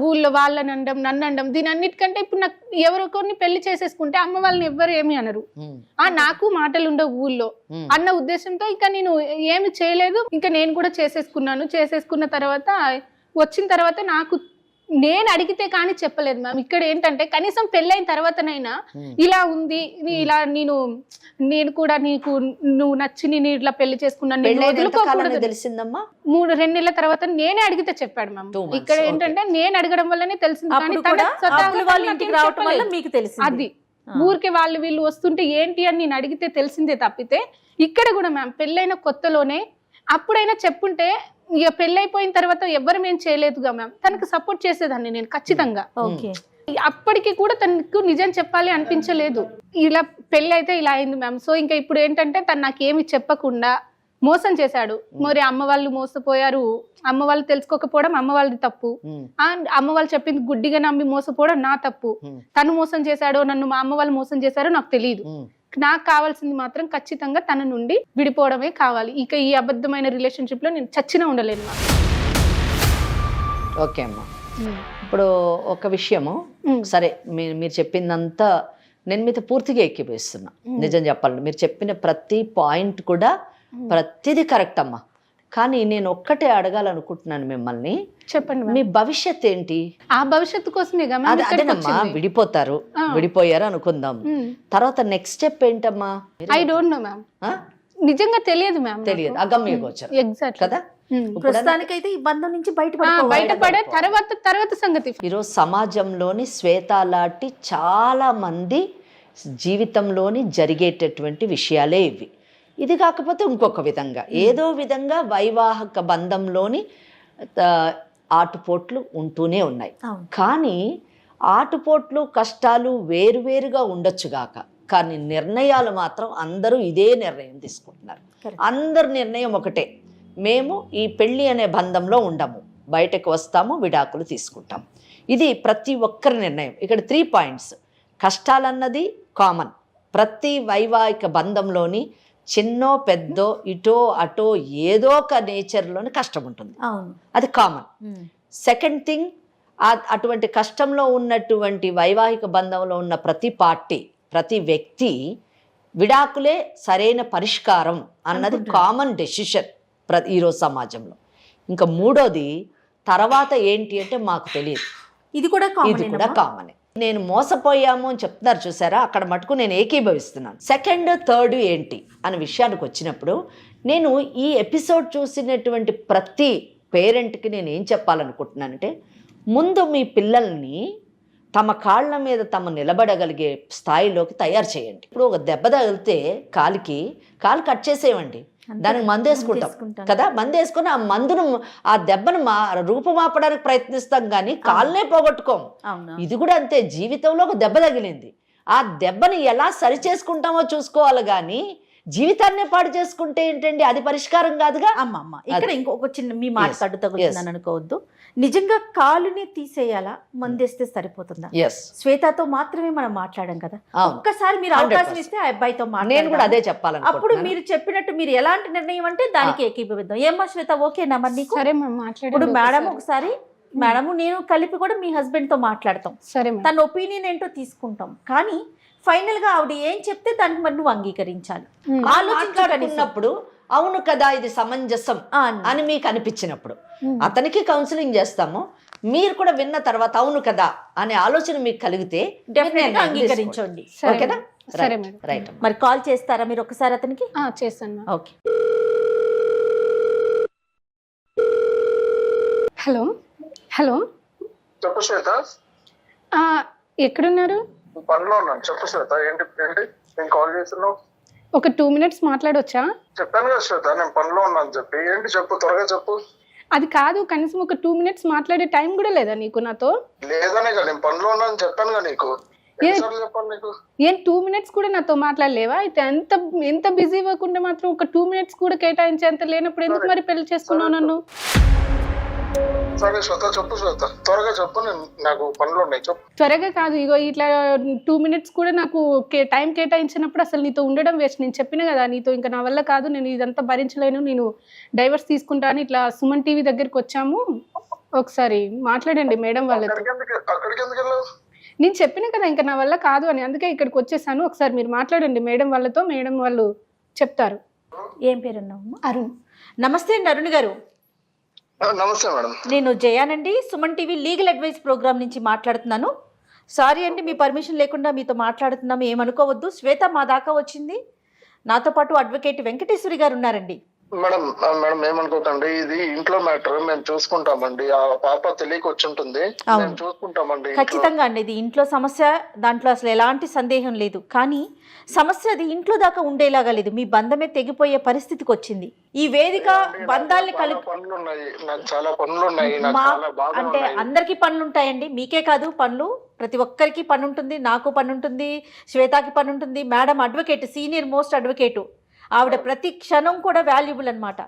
ఊళ్ళో వాళ్ళని అనడం, నన్ను అనడం, దీని అన్నిటికంటే ఇప్పుడు నాకు ఎవరికొన్ని పెళ్లి చేసేసుకుంటే అమ్మ వాళ్ళని ఎవ్వరు ఏమి అనరు, నాకు మాటలు ఉండవు ఊళ్ళో అన్న ఉద్దేశంతో ఇంకా నేను ఏమి చేయలేదు. ఇంకా నేను కూడా చేసేసుకున్న తర్వాత వచ్చిన తర్వాత నాకు నేను అడిగితే కానీ చెప్పలేదు మ్యామ్. ఇక్కడ ఏంటంటే కనీసం పెళ్ళైన తర్వాతనైనా ఇలా ఉంది, ఇలా నేను కూడా నువ్వు నచ్చి నేను ఇట్లా పెళ్లి చేసుకున్నాను తెలిసిందమ్మా. 2 నెలల తర్వాత నేనే అడిగితే చెప్పాడు మ్యామ్. ఇక్కడ ఏంటంటే నేను అడగడం వల్లనే తెలిసింది, కానీ అది ఊరికి వాళ్ళు వీళ్ళు వస్తుంటే ఏంటి అని నేను అడిగితే తెలిసిందే తప్పితే ఇక్కడ కూడా మ్యామ్ పెళ్ళైన కొత్తలోనే అప్పుడైనా చెప్పుంటే ఇక పెళ్ళైపోయిన తర్వాత ఎవ్వరు మేము చేయలేదుగా మ్యామ్. తనకు సపోర్ట్ చేసేదాన్ని నేను ఖచ్చితంగా. అప్పటికి కూడా తనకు నిజం చెప్పాలి అనిపించలేదు. ఇలా పెళ్ళి అయితే ఇలా అయింది మ్యామ్. సో ఇంకా ఇప్పుడు ఏంటంటే తను నాకేమి చెప్పకుండా మోసం చేశాడు. మరి అమ్మ వాళ్ళు మోసపోయారు, అమ్మ వాళ్ళు తెలుసుకోకపోవడం అమ్మ వాళ్ళది తప్పు, అమ్మ వాళ్ళు చెప్పింది గుడ్డిగా నమ్మి మోసపోవడం నా తప్పు. తను మోసం చేశాడో నన్ను మా అమ్మ వాళ్ళు మోసం చేశారో నాకు తెలియదు. నాకు కావాల్సింది మాత్రం ఖచ్చితంగా తన నుండి విడిపోవడమే కావాలి. ఇక ఈ అబద్ధమైన రిలేషన్షిప్ లో నేను చచ్చినా ఉండలేను. ఓకే అమ్మా, ఇప్పుడు ఒక విషయము, సరే మీరు చెప్పిందంతా నేను మీతో పూర్తిగా ఎక్కిపోయిస్తున్నా. నిజం చెప్పాలంటే మీరు చెప్పిన ప్రతి పాయింట్ కూడా ప్రతిదీ కరెక్ట్ అమ్మా. కానీ నేను ఒక్కటే అడగాలనుకుంటున్నాను మిమ్మల్ని, చెప్పండి మీ భవిష్యత్ ఏంటి? ఆ భవిష్యత్తు కోసమే అదేనమ్మా, విడిపోయారు అనుకుందాం, తర్వాత నెక్స్ట్ స్టెప్ ఏంటమ్మా? ఐ డోంట్ నో మ్యామ్, నిజంగా తెలియదు మ్యామ్, తెలియదు, అగమ్య గోచరం. ఎగ్జాక్ట్ కదా. ప్రస్తుతానికైతే ఈ బంధం నుంచి బయటపడే తర్వాత సంగతి. ఈరోజు సమాజంలోని శ్వేత లాంటి చాలా మంది జీవితంలోని జరిగేటటువంటి విషయాలే ఇవి. ఇది కాకపోతే ఇంకొక విధంగా ఏదో విధంగా వైవాహిక బంధంలోని ఆటుపోట్లు ఉంటూనే ఉన్నాయి. కానీ ఆటుపోట్లు కష్టాలు వేరువేరుగా ఉండొచ్చుగాక, కానీ నిర్ణయాలు మాత్రం అందరూ ఇదే నిర్ణయం తీసుకుంటున్నారు. అందరి నిర్ణయం ఒకటే, మేము ఈ పెళ్ళి అనే బంధంలో ఉండము, బయటకు వస్తాము, విడాకులు తీసుకుంటాం. ఇది ప్రతి ఒక్కరి నిర్ణయం. ఇక్కడ 3 points. కష్టాలన్నది కామన్, ప్రతి వైవాహిక బంధంలోని చిన్నో పెద్దో ఇటో అటో ఏదో ఒక నేచర్లోని కష్టం ఉంటుంది, అది కామన్. సెకండ్ థింగ్, అటువంటి కష్టంలో ఉన్నటువంటి వైవాహిక బంధంలో ఉన్న ప్రతి పార్టీ, ప్రతి వ్యక్తి విడాకులే సరైన పరిష్కారం అన్నది కామన్ డెసిషన్ ఈరోజు సమాజంలో. ఇంకా మూడోది తర్వాత ఏంటి అంటే మాకు తెలియదు, ఇది కూడా కామనే. నేను మోసపోయాము అని చెప్తున్నారు చూసారా, అక్కడ మటుకు నేను ఏకీభవిస్తున్నాను. సెకండ్ థర్డ్ ఏంటి అనే విషయానికి వచ్చినప్పుడు నేను ఈ ఎపిసోడ్ చూసినటువంటి ప్రతి పేరెంట్కి నేను ఏం చెప్పాలనుకుంటున్నానంటే, ముందు మీ పిల్లల్ని తమ కాళ్ళ మీద తమ నిలబడగలిగే స్థాయిలోకి తయారు చేయండి. ఇప్పుడు ఒక దెబ్బ తగిలితే కాలు కట్ చేసేయండి, దానికి మందు వేసుకుంటాం కదా, మందు వేసుకొని ఆ మందును ఆ దెబ్బను రూపుమాపడానికి ప్రయత్నిస్తాం, కానీ కాళ్ళనే పోగొట్టుకోం. ఇది కూడా అంతే, జీవితంలో ఒక దెబ్బ తగిలింది, ఆ దెబ్బని ఎలా సరి చేసుకుంటామో చూసుకోవాలి, కానీ జీవితాన్నే పాడు చేసుకుంటే ఏంటండి, అది పరిష్కారం కాదుగా. అమ్మ ఇక్కడ ఇంకొక చిన్న మీ మాట కట్టు తగులుతుందని అనుకోవద్దు. నిజంగా కాలుని తీసేయాలా, మందేస్తే సరిపోతుందా? శ్వేతతో మాత్రమే మనం మాట్లాడాం కదా, ఒక్కసారి మీరు అవకాశం ఇస్తే ఆ అబ్బాయితో నేను కూడా అదే చెప్పాలి. అప్పుడు మీరు చెప్పినట్టు మీరు ఎలాంటి నిర్ణయం అంటే దానికి ఏకీభవిద్దాం. ఏమ్మా శ్వేత, ఓకేనా మరి నీకు? సరే ఇప్పుడు మేడం ఒకసారి మేడము నేను కలిపి కూడా మీ హస్బెండ్ తో మాట్లాడతాం, సరే తన ఒపీనియన్ ఏంటో తీసుకుంటాం, కానీ ఫైనల్ గా ఆవిడ ఏం చెప్తే దానికి మరి నువ్వు అంగీకరించాలి. ఆలోచించుకున్నప్పుడు అవును కదా ఇది సమంజసం అని మీకు అనిపించినప్పుడు అతనికి కౌన్సిలింగ్ చేస్తాము, మీరు కూడా విన్న తర్వాత అవును కదా అనే ఆలోచన మీకు కలిగితే డెఫినెట్ గా అంగీకరించండి. ఓకేనా? సరే మేడం. రైట్. మరి కాల్ చేస్తారా మీరు ఒకసారి అతనికి? చేస్తాను మేడం. ఓకే. హలో హలో, చెప్పు శ్వేత. ఎక్కడున్నారు? పనిలో ఉన్నాను. చెప్పు శ్వేత. ఏంటి ఏంటి నేను కాల్ చేస్తున్నావు? ఒక 2 minutes మాట్లాడొచ్చా? చెప్పాను కదా శ్వేత, నేను పనిలో ఉన్నాను చెప్పి. ఏంటి చెప్పు, త్వరగా చెప్పు. అది కాదు, కనీసం ఒక 2 minutes మాట్లాడే టైం కూడా లేదా నీకు నాతో? లేదనే కదా, నేను పనిలో ఉన్నాను చెప్పాను కదా నీకు. ఎన్నిసార్లు చెప్పాను నీకు? ఏం 2 minutes కూడా నాతో మాట్లాడలేవా? అయితే ఎంత బిజీ వర్క్ ఉంటే మాత్రం ఒక 2 minutes కూడా కేటాయించేంత లేనప్పుడు ఎందుకు మరి పెళ్లి చేసుకున్నావు నన్ను? సరే శ్వేత చెప్పు శ్వేత, త్వరగా చెప్పు. నేను నాకు పనులు ఉన్నాయి చెప్పు. త్వరగా కాదు, ఇగో ఇట్లా 2 minutes కూడా నాకు టైం కేటాయించినప్పుడు అసలు నీతో ఉండడం వేస్ట్. నేను చెప్పిన కదా నీతో ఇంకా నా వల్ల కాదు, నేను ఇదంతా భరించలేను, నేను డైవర్స్ తీసుకుంటా అని ఇట్లా సుమన్ టీవీ దగ్గరికి వచ్చాము. ఒకసారి మాట్లాడండి మేడం వాళ్ళతో. అక్కడికి ఎందుకు వెళ్ళావు? నేను చెప్పిన కదా ఇంకా నా వల్ల కాదు అని, అందుకే ఇక్కడికి వచ్చేసాను. ఒకసారి మీరు మాట్లాడండి మేడం వాళ్ళతో, మేడం వాళ్ళు చెప్తారు. ఏం పేరు అన్నావు? అరుణ్. నమస్తే అండి అరుణ్ గారు. నమస్తే మేడం. నేను జయానండి, Suman TV legal advice programme నుంచి మాట్లాడుతున్నాను. సారీ అండి, మీ పర్మిషన్ లేకుండా మీతో మాట్లాడుతున్నాము, ఏమనుకోవద్దు. శ్వేత మా దాకా వచ్చింది. నాతో పాటు అడ్వకేట్ వెంకటేశ్వరి గారు ఉన్నారండి. మేడం మేడం ఏమనుకోకండి, ఇది ఇంట్లో మ్యాటర్, మేము చూసుకుంటామండి. ఆ పాప తెలియక వచ్చి ఉంటుంది, మేము చూసుకుంటామండి. ఖచ్చితంగా అండి, ఇది ఇంట్లో సమస్య, దాంట్లో అసలు ఎలాంటి సందేహం లేదు. కానీ సమస్య అది ఇంట్లో దాకా ఉండేలాగా లేదు, మీ బంధమే తెగిపోయే పరిస్థితికి వచ్చింది. ఈ వేదిక బంధాలని పనులు ఉన్నాయి, నాకు చాలా పనులు ఉన్నాయి, అంటే అందరికీ పనులు ఉంటాయండి, మీకే కాదు పనులు, ప్రతి ఒక్కరికి పని ఉంటుంది. నాకు పని ఉంటుంది, శ్వేతకి పని ఉంటుంది. Madam advocate, senior most advocate, ఆవిడ ప్రతి క్షణం కూడా వాల్యుబుల్ అన్నమాట.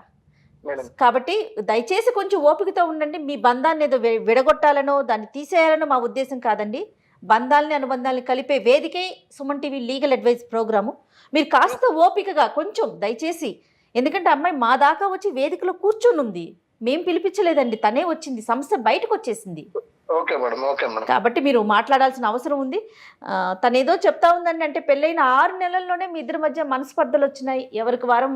కాబట్టి దయచేసి కొంచెం ఓపికతో ఉండండి. మీ బంధాన్ని ఏదో విడగొట్టాలనో దాన్ని తీసేయాలనో మా ఉద్దేశం కాదండి. బంధాలని అనుబంధాలని కలిపే వేదికే Suman TV legal advice programme. మీరు కాస్త ఓపికగా కొంచెం దయచేసి, ఎందుకంటే అమ్మాయి మా దాకా వచ్చి వేదికలో కూర్చొని ఉంది, మేం పిలిపించలేదండి, తనే వచ్చింది, సమస్య బయటకు వచ్చేసింది. Okay madam, okay madam. కాబట్టి మీరు మాట్లాడాల్సిన అవసరం ఉంది. తనేదో చెప్తా ఉందండి, అంటే పెళ్ళైన 6 నెలల్లోనే మీ ఇద్దరి మధ్య మనస్పర్ధలు వచ్చినాయి, ఎవరికి వారం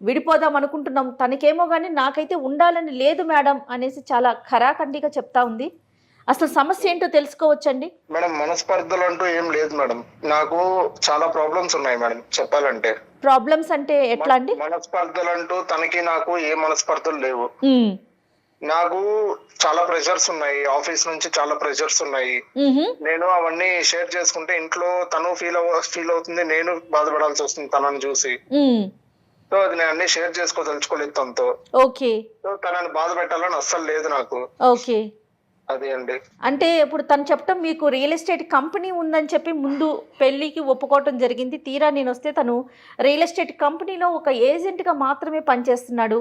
విడిపోదాం అనుకుంటున్నాం, తనకేమో కానీ నాకైతే ఉండాలని లేదు మేడం అనేసి చాలా ఖరాఖండిగా చెప్తా ఉంది. అసలు సమస్య ఏంటో తెలుసుకోవచ్చండి. మేడం మనస్పర్ధలు అంటూ ఏం లేదు మేడం, నాకు చాలా ప్రాబ్లమ్స్ ఉన్నాయి మేడం చెప్పాలంటే. ప్రాబ్లమ్స్ అంటే ఎట్లా అండి? మనస్పర్ధలు అంటూ తనకి నాకు ఏ మనస్పర్ధలు లేవు. నాకు చాలా ప్రెషర్స్ ఉన్నాయి, ఆఫీస్ నుంచి చాలా ప్రెషర్స్ ఉన్నాయి. నేను అవన్నీ షేర్ చేసుకుంటే ఇంట్లో తను ఫీల్ అవుతుంది, నేను బాధపడాల్సి వస్తుంది తనని చూసి. సో అది నేను అన్ని షేర్ చేసుకోదలుచుకోలేదు తనతో. ఓకే. సో తనని బాధ పెట్టాలని అస్సలు లేదు నాకు. ఓకే. అదే అండి. అంటే ఇప్పుడు తను చెప్పడం, మీకు రియల్ ఎస్టేట్ కంపెనీ ఉందని చెప్పి ముందు పెళ్లికి ఒప్పుకోవటం జరిగింది. తీరా నేను వస్తే తను రియల్ ఎస్టేట్ కంపెనీలో ఒక ఏజెంట్గా మాత్రమే పనిచేస్తున్నాడు,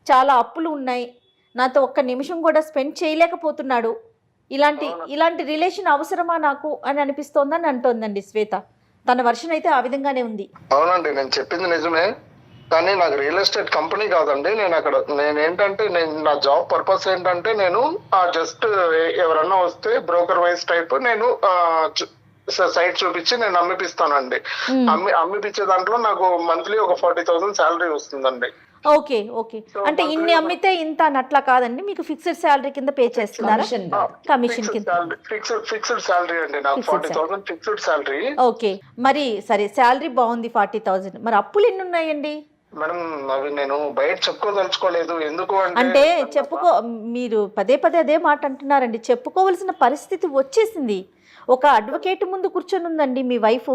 చాలా అప్పులు ఉన్నాయి, నాతో ఒక్క నిమిషం కూడా స్పెండ్ చేయలేకపోతున్నాడు, ఇలాంటి రిలేషన్ అవసరమా నాకు అని అనిపిస్తోందని అంటోందండి శ్వేత. తన వర్షన్ అయితే ఆ విధంగానే ఉంది. అవునండి, నేను చెప్పింది నిజమే, కానీ నాకు రియల్ ఎస్టేట్ కంపెనీ కాదండి. నేను నా జాబ్ పర్పస్ ఏంటంటే, నేను జస్ట్ ఎవరన్నా వస్తే బ్రోకర్ వైజ్ టైప్ నేను సైట్ చూపించి నేను అమ్మిపిస్తానండి. అమ్మిపించే దాంట్లో నాకు మంత్లీ ఒక 40,000 శాలరీ వస్తుందండి. ఓకే. ఓకే. అంటే ఇన్ని అమ్మితే ఇంత అట్లా కాదండి, మీకు ఫిక్స్డ్ శాలరీ కింద పే చేస్తున్నారా? కమిషన్ కింద ఫిక్స్డ్ శాలరీ అండి, నాకు 40,000 ఫిక్స్డ్ శాలరీ. ఓకే. మరి సరే, శాలరీ బాగుంది 40,000, మరి అప్పులు ఎన్ని ఉన్నాయండి? మేడం అవి నేను బయట చెప్పుకోదలుచుకోలేదు. ఎందుకు అంటే మీరు పదే అదే మాట అంటున్నారండి. చెప్పుకోవలసిన పరిస్థితి వచ్చేసింది. ఒక అడ్వకేట్ ముందు కూర్చొని ఉందండి మీ వైఫ్,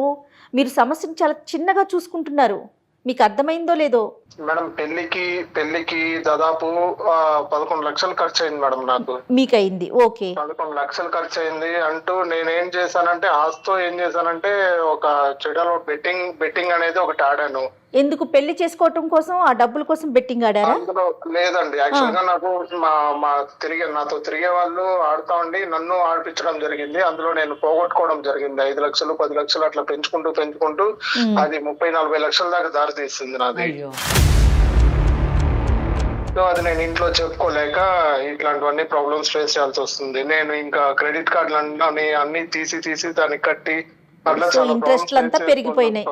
మీరు సమస్యను చాలా చిన్నగా చూసుకుంటున్నారు. మీకు అర్థమైందో లేదో? మేడం పెళ్లికి దాదాపు 11 లక్షలు ఖర్చు అయింది మేడం నాకు. మీకు అయింది? ఓకే. 11 లక్షలు ఖర్చు అయింది అంటూ నేనేం చేశానంటే, ఆస్తో ఏం చేశానంటే ఒక చెడలో బెట్టింగ్ అనేది ఒకటి ఆడాను. ఎందుకు? పెళ్లి చేసుకోవటం కోసం, ఆ డబ్బుల కోసం బెట్టింగ్ ఆడారా? అందులో లేదండి, యాక్చువల్ గా నాకు నాతో తిరిగే వాళ్ళు ఆడుతా ఉండి నన్ను ఆడిపించడం జరిగింది. అందులో నేను పోగొట్టుకోవడం జరిగింది. 5 లక్షలు 10 లక్షలు అట్లా పెంచుకుంటూ అది 30-40 లక్షల దాకా దారి తీస్తుంది నాది. సో అది నేను ఇంట్లో చెప్పుకోలేక ఇట్లాంటివన్నీ ప్రాబ్లమ్స్ ఫేస్ చేయాల్సి వస్తుంది. నేను ఇంకా క్రెడిట్ కార్డులు అన్ని తీసి దానికి కట్టి అట్లా ఇంట్రెస్ట్ అంతా పెరిగిపోయినాయి.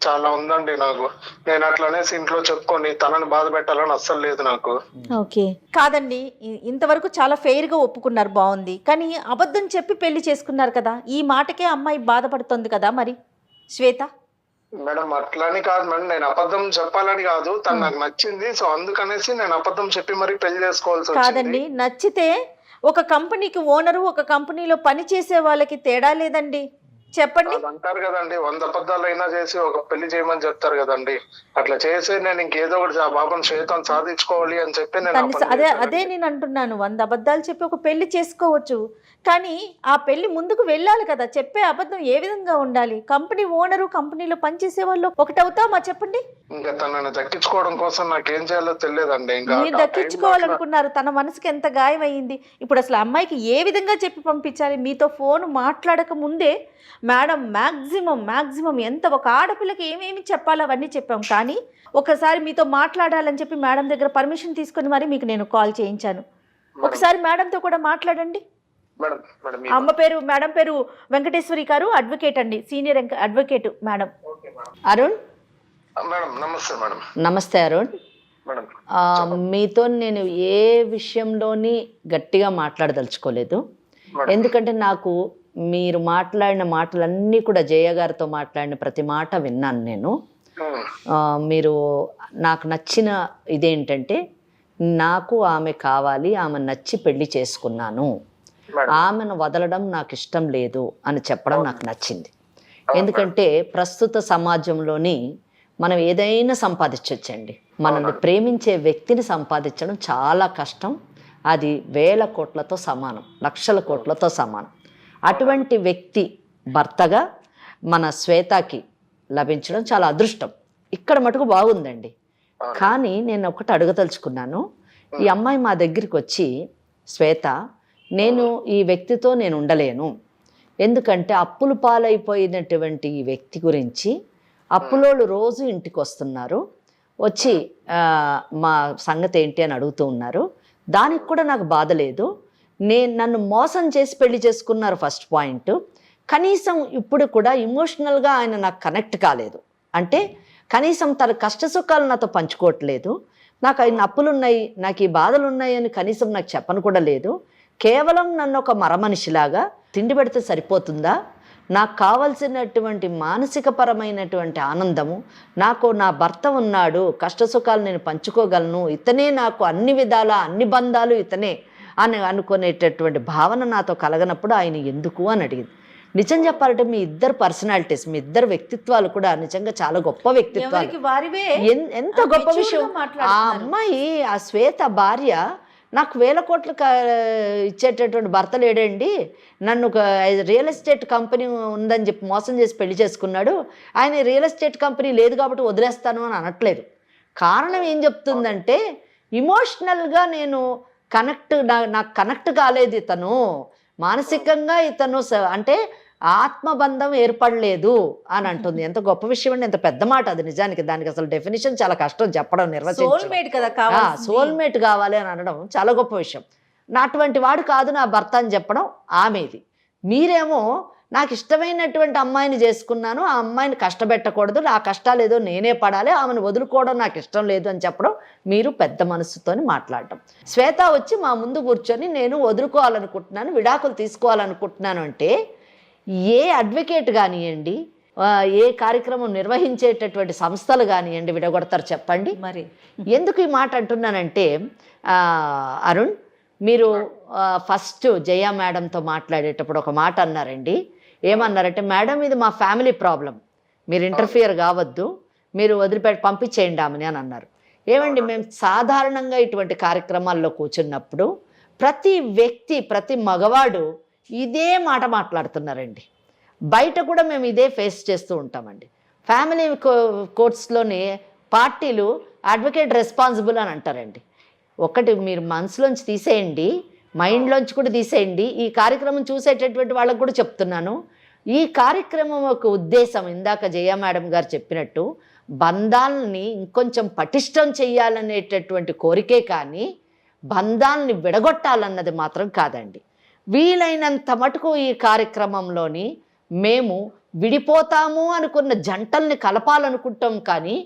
చాలా ఉందండి నాకు. నేను అట్లానే ఇంట్లో చెప్పుకొని తనని బాధ పెట్టాలని అస్సలు లేదు నాకు. ఓకే. కాదండి, ఇంతవరకు చాలా ఫెయిర్ గా ఒప్పుకున్నారు, బాగుంది. కానీ అబద్ధం చెప్పి పెళ్లి చేసుకున్నారు కదా, ఈ మాటకే అమ్మాయి బాధపడుతుంది కదా మరి శ్వేత? మేడం అట్లని కాదు మేడం, నేను అబద్ధం చెప్పాలని కాదు, తను నాకు నచ్చింది, సో అందుకనేసి నేను అబద్ధం చెప్పి మరి పెళ్లి చేసుకోవాల్సి వచ్చింది. కాదండి, నచ్చితే ఒక కంపెనీకి ఓనరు, ఒక కంపెనీలో పని చేసే వాళ్ళకి తేడా లేదండి. చెప్పండి. అది అంటారు కదండి, 100 అబద్ధాలు అయినా చేసి ఒక పెళ్లి చేయమని చెప్తారు కదండి. అట్లా చేసి నేను ఇంకేదో ఒకటి ఆ బాబుని శ్వేతను సాధించుకోవాలి అని చెప్పి నేను ఆ పని అదే చేశానండి. అదే నేను అంటున్నాను, 100 అబద్ధాలు చెప్పి ఒక పెళ్లి చేసుకోవచ్చు, కానీ ఆ పెళ్లి ముందుకు వెళ్ళాలి కదా. చెప్పే అబద్ధం ఏ విధంగా ఉండాలి? కంపెనీ ఓనరు, కంపెనీలో పనిచేసే వాళ్ళు ఒకటవుతామా చెప్పండి? ఇంకా తనని దక్కించుకోవడం కోసం నాకేం చేయాలో తెలియదండి. ఇంకా మీరు దక్కించుకోవాలనుకున్నారు, తన మనసుకి ఎంత గాయం అయ్యింది. ఇప్పుడు అసలు అమ్మాయికి ఏ విధంగా చెప్పి పంపించాలి? మీతో ఫోన్ మాట్లాడక ముందే మేడం మ్యాక్సిమం ఎంత ఒక ఆడపిల్లకి ఏమేమి చెప్పాలో అవన్నీ చెప్పాం, కానీ ఒకసారి మీతో మాట్లాడాలని చెప్పి మేడం దగ్గర పర్మిషన్ తీసుకొని మరి మీకు నేను కాల్ చేయించాను. ఒకసారి మేడంతో కూడా మాట్లాడండి. మేడం పేరు వెంకటేశ్వరి గారు, అడ్వకేట్ అండి, senior advocate madam. Arun madam నమస్తే మేడం. నమస్తే అరుణ్. మేడం మీతో నేను ఏ విషయంలోని గట్టిగా మాట్లాడదలుచుకోలేదు, ఎందుకంటే నాకు మీరు మాట్లాడిన మాటలన్నీ కూడా జయ గారితో మాట్లాడిన ప్రతి మాట విన్నాను నేను. మీరు నాకు నచ్చిన ఇదేంటంటే, నాకు ఆమె కావాలి, ఆమె నచ్చి పెళ్లి చేసుకున్నాను, ఆమెను వదలడం నాకు ఇష్టం లేదు అని చెప్పడం నాకు నచ్చింది. ఎందుకంటే ప్రస్తుత సమాజంలోని మనం ఏదైనా సంపాదించవచ్చండి, మనల్ని ప్రేమించే వ్యక్తిని సంపాదించడం చాలా కష్టం. అది వేల కోట్లతో సమానం, లక్షల కోట్లతో సమానం. అటువంటి వ్యక్తి భర్తగా మన శ్వేతకి లభించడం చాలా అదృష్టం. ఇక్కడ మటుకు బాగుందండి. కానీ నేను ఒకటి అడగదలుచుకున్నాను. ఈ అమ్మాయి మా దగ్గరికి వచ్చి, శ్వేత నేను ఈ వ్యక్తితో నేను ఉండలేను, ఎందుకంటే అప్పులు పాలైపోయినటువంటి ఈ వ్యక్తి గురించి అప్పులోళ్ళు రోజు ఇంటికి వస్తున్నారు, వచ్చి మా సంగతి ఏంటి అని అడుగుతూ ఉన్నారు. దానికి కూడా నాకు బాధ లేదు. నన్ను మోసం చేసి పెళ్లి చేసుకున్నారు ఫస్ట్ పాయింట్. కనీసం ఇప్పుడు కూడా ఇమోషనల్గా ఆయన నాకు కనెక్ట్ కాలేదు, అంటే కనీసం తన కష్ట సుఖాలు నాతో పంచుకోవట్లేదు, నాకు ఆయన అప్పులు ఉన్నాయి, నాకు ఈ బాధలు ఉన్నాయి అని కనీసం నాకు చెప్పను కూడా లేదు. కేవలం నన్ను ఒక మరమనిషిలాగా తిండి పెడితే సరిపోతుందా? నాకు కావలసినటువంటి మానసికపరమైనటువంటి ఆనందము, నాకు నా భర్త ఉన్నాడు, కష్టసుఖాలు నేను పంచుకోగలను, ఇతనే నాకు అన్ని విధాల అన్ని బంధాలు ఇతనే అని అనుకునేటటువంటి భావన నాతో కలగనప్పుడు ఆయన ఎందుకు అని అడిగింది. నిజం చెప్పాలంటే మీ ఇద్దరు పర్సనాలిటీస్, మీ ఇద్దరు వ్యక్తిత్వాలు కూడా నిజంగా చాలా గొప్ప వ్యక్తిత్వాలు. ఎంత గొప్ప విషయం. ఆ అమ్మాయి, ఆ శ్వేత భార్య, నాకు 1000 కోట్లు ఇచ్చేటటువంటి భర్త లేడండి, నన్ను రియల్ ఎస్టేట్ కంపెనీ ఉందని చెప్పి మోసం చేసి పెళ్లి చేసుకున్నాడు, ఆయన రియల్ ఎస్టేట్ కంపెనీ లేదు కాబట్టి వదిలేస్తాను అని అనట్లేదు. కారణం ఏం చెప్తుందంటే, ఇమోషనల్గా నేను నాకు కనెక్ట్ కాలేదు, ఇతను మానసికంగా ఇతను అంటే ఆత్మబంధం ఏర్పడలేదు అని అంటుంది. ఎంత గొప్ప విషయం అండి, ఎంత పెద్ద మాట అది. నిజానికి దానికి అసలు డెఫినేషన్ చాలా కష్టం చెప్పడం, నిర్వచించడం. సోల్మేట్ కావాలి అని అనడం చాలా గొప్ప విషయం. అటువంటి వాడు కాదు నా భర్త అని చెప్పడం ఆమెది. మీరేమో నాకు ఇష్టమైనటువంటి అమ్మాయిని చేసుకున్నాను, ఆ అమ్మాయిని కష్టపెట్టకూడదు, నా కష్టాలు ఏదో నేనే పడాలి, ఆమెను వదులుకోవడం నాకు ఇష్టం లేదు అని చెప్పడం మీరు పెద్ద మనసుతోని మాట్లాడటం. శ్వేత వచ్చి మా ముందు కూర్చొని నేను వదులుకోవాలనుకుంటున్నాను, విడాకులు తీసుకోవాలనుకుంటున్నాను అంటే, ఏ అడ్వకేట్ కానివ్వండి, ఏ కార్యక్రమం నిర్వహించేటటువంటి సంస్థలు కానివ్వండి విడగొడతారు చెప్పండి? మరి ఎందుకు ఈ మాట అంటున్నానంటే, అరుణ్ మీరు ఫస్ట్ జయ మేడంతో మాట్లాడేటప్పుడు ఒక మాట అన్నారండి. ఏమన్నారంటే, మేడం ఇది మా ఫ్యామిలీ ప్రాబ్లం, మీరు ఇంటర్ఫియర్ కావద్దు, మీరు పంపించేయండి ఆమెని అని అన్నారు. ఏమండి, మేము సాధారణంగా ఇటువంటి కార్యక్రమాల్లో కూర్చున్నప్పుడు ప్రతి వ్యక్తి, ప్రతి మగవాడు ఇదే మాట మాట్లాడుతున్నారండి. బయట కూడా మేము ఇదే ఫేస్ చేస్తూ ఉంటామండి. ఫ్యామిలీ కోర్ట్స్లోనే పార్టీలు అడ్వకేట్ రెస్పాన్సిబుల్ అని అంటారండి. ఒకటి మీరు మనసులోంచి తీసేయండి, మైండ్లోంచి కూడా తీసేయండి. ఈ కార్యక్రమం చూసేటటువంటి వాళ్ళకు కూడా చెప్తున్నాను, ఈ కార్యక్రమం ఒక ఉద్దేశం ఇందాక జయ మేడం గారు చెప్పినట్టు బంధాలని ఇంకొంచెం పటిష్టం చేయాలనేటటువంటి కోరికే కానీ బంధాలని విడగొట్టాలన్నది మాత్రం కాదండి. వీలైనంత మటుకు ఈ కార్యక్రమంలోని మేము విడిపోతాము అనుకున్న జంటల్ని కలపాలనుకుంటాం, కానీ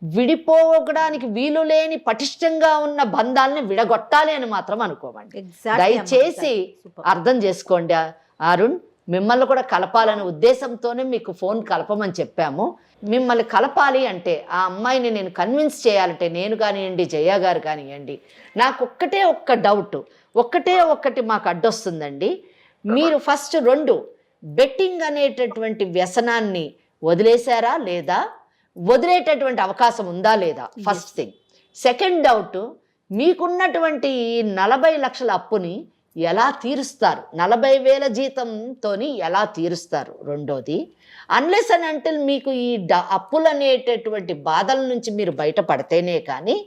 విడిపోవడానికి వీలు లేని పటిష్టంగా ఉన్న బంధాలని విడగొట్టాలి అని మాత్రం అనుకోమండి. దయచేసి అర్థం చేసుకోండి అరుణ్, మిమ్మల్ని కూడా కలపాలనే ఉద్దేశంతోనే మీకు ఫోన్ కలపమని చెప్పాము. మిమ్మల్ని కలపాలి అంటే ఆ అమ్మాయిని నేను కన్విన్స్ చేయాలంటే నేను కానివ్వండి, జయ గారు కానివ్వండి, నాకు ఒక్క డౌట్, ఒక్కటి మాకు అడ్డొస్తుందండి. మీరు ఫస్ట్ 2 బెట్టింగ్ అనేటటువంటి వ్యసనాన్ని వదిలేశారా లేదా, వదిలేటటువంటి అవకాశం ఉందా లేదా, ఫస్ట్ థింగ్. సెకండ్ డౌట్, మీకున్నటువంటి 40 లక్షల అప్పుని ఎలా తీరుస్తారు, 40,000 జీతంతో ఎలా తీరుస్తారు. రెండోది, అన్లెస్ అండ్ అంటిల్ మీకు ఈ అప్పులు అనేటటువంటి బాధల నుంచి మీరు బయటపడితేనే కానీ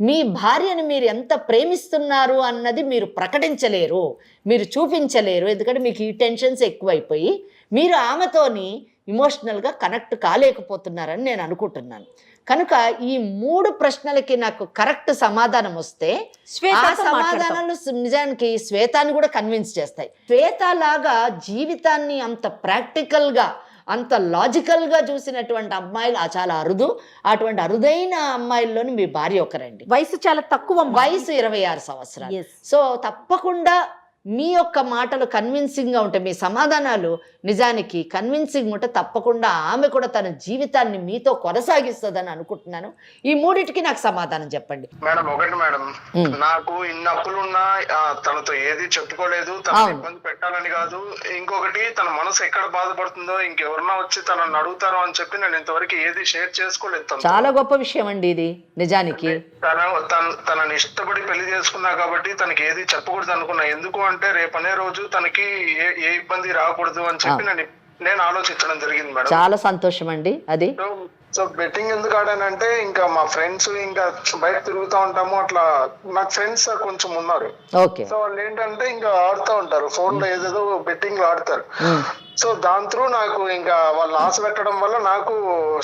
మీ భార్యను మీరు ఎంత ప్రేమిస్తున్నారు అన్నది మీరు ప్రకటించలేరు, మీరు చూపించలేరు. ఎందుకంటే మీకు ఈ టెన్షన్స్ ఎక్కువైపోయి మీరు ఆమెతోని ఇమోషనల్గా కనెక్ట్ కాలేకపోతున్నారని నేను అనుకుంటున్నాను. కనుక ఈ 3 ప్రశ్నలకి నాకు కరెక్ట్ సమాధానం వస్తే ఆ సమాధానాలు నిజానికి శ్వేతాన్ని కూడా కన్విన్స్ చేస్తాయి. శ్వేత లాగా జీవితాన్ని అంత ప్రాక్టికల్గా, అంత లాజికల్గా చూసినటువంటి అమ్మాయిలు చాలా అరుదు. అటువంటి అరుదైన అమ్మాయిల్లోని మీ భార్య ఒకరండి. వయసు చాలా తక్కువ, వయసు 26 సంవత్సరాలు. సో తప్పకుండా మీ యొక్క మాటలు కన్విన్సింగ్గా ఉంటే, మీ సమాధానాలు నిజానికి కన్విన్సింగ్ ఉంటే తప్పకుండా ఆమె కూడా తన జీవితాన్ని మీతో కొనసాగిస్తుందని అనుకుంటున్నాను. ఈ 3టికి నాకు సమాధానం చెప్పండి. మేడం, ఒకటి మేడం, నాకు ఇన్ని అప్పులున్నా తనతో ఏది చెప్పుకోలేదు, తన ఇబ్బంది పెట్టాలని కాదు. ఇంకొకటి, తన మనసు ఎక్కడ బాధపడుతుందో ఇంకెవరన్నా వచ్చి తనని అడుగుతారో అని చెప్పి నేను ఇంతవరకు ఏది షేర్ చేసుకోలేదు. చాలా గొప్ప విషయం అండి ఇది నిజానికి. తనని ఇష్టపడి పెళ్లి చేసుకున్నా కాబట్టి తనకి ఏది చెప్పకూడదు అనుకున్నా. ఎందుకు అంటే రేపనే రోజు తనకి ఏ ఇబ్బంది రాకూడదు అని చెప్పి నేను ఆలోచించడం జరిగింది మేడం. చాలా సంతోషం అండి అది. సో బెట్టింగ్ ఎందుకు ఆడానంటే, ఇంకా మా ఫ్రెండ్స్ ఇంకా బయట తిరుగుతూ ఉంటాము, అట్లా నాకు ఫ్రెండ్స్ కొంచెం ఉన్నారు. సో వాళ్ళు ఏంటంటే ఇంకా ఆడుతూ ఉంటారు, ఫోన్ లో ఏదేదో బెట్టింగ్ ఆడతారు. సో దాని త్రూ నాకు ఇంకా వాళ్ళు ఆశ పెట్టడం వల్ల నాకు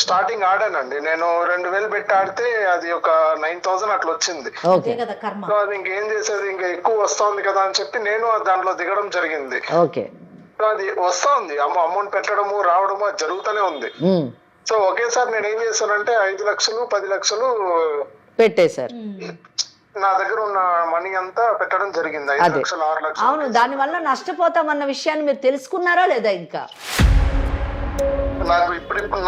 స్టార్టింగ్ ఆడానండి. నేను 2,000 పెట్టి ఆడితే అది ఒక 9,000 అట్లా వచ్చింది. సో అది ఇంకేం చేసేది, ఇంకా ఎక్కువ వస్తుంది కదా అని చెప్పి నేను దాంట్లో దిగడం జరిగింది. సో అది వస్తా ఉంది, అమౌంట్ పెట్టడము రావడము అది జరుగుతూనే ఉంది. సో ఒకేసారి నేను ఏం చేశానంటే 5 లక్షలు 10 లక్షలు పెట్టేశారు. నా దగ్గర ఉన్న మనీ అంతా పెట్టడం జరిగింది. 5 లక్షలు 6 లక్షలు. అవును, దాని వల్ల నష్టపోతామన్న విషయాన్ని మీరు తెలుసుకున్నారా లేదా? ఇంకా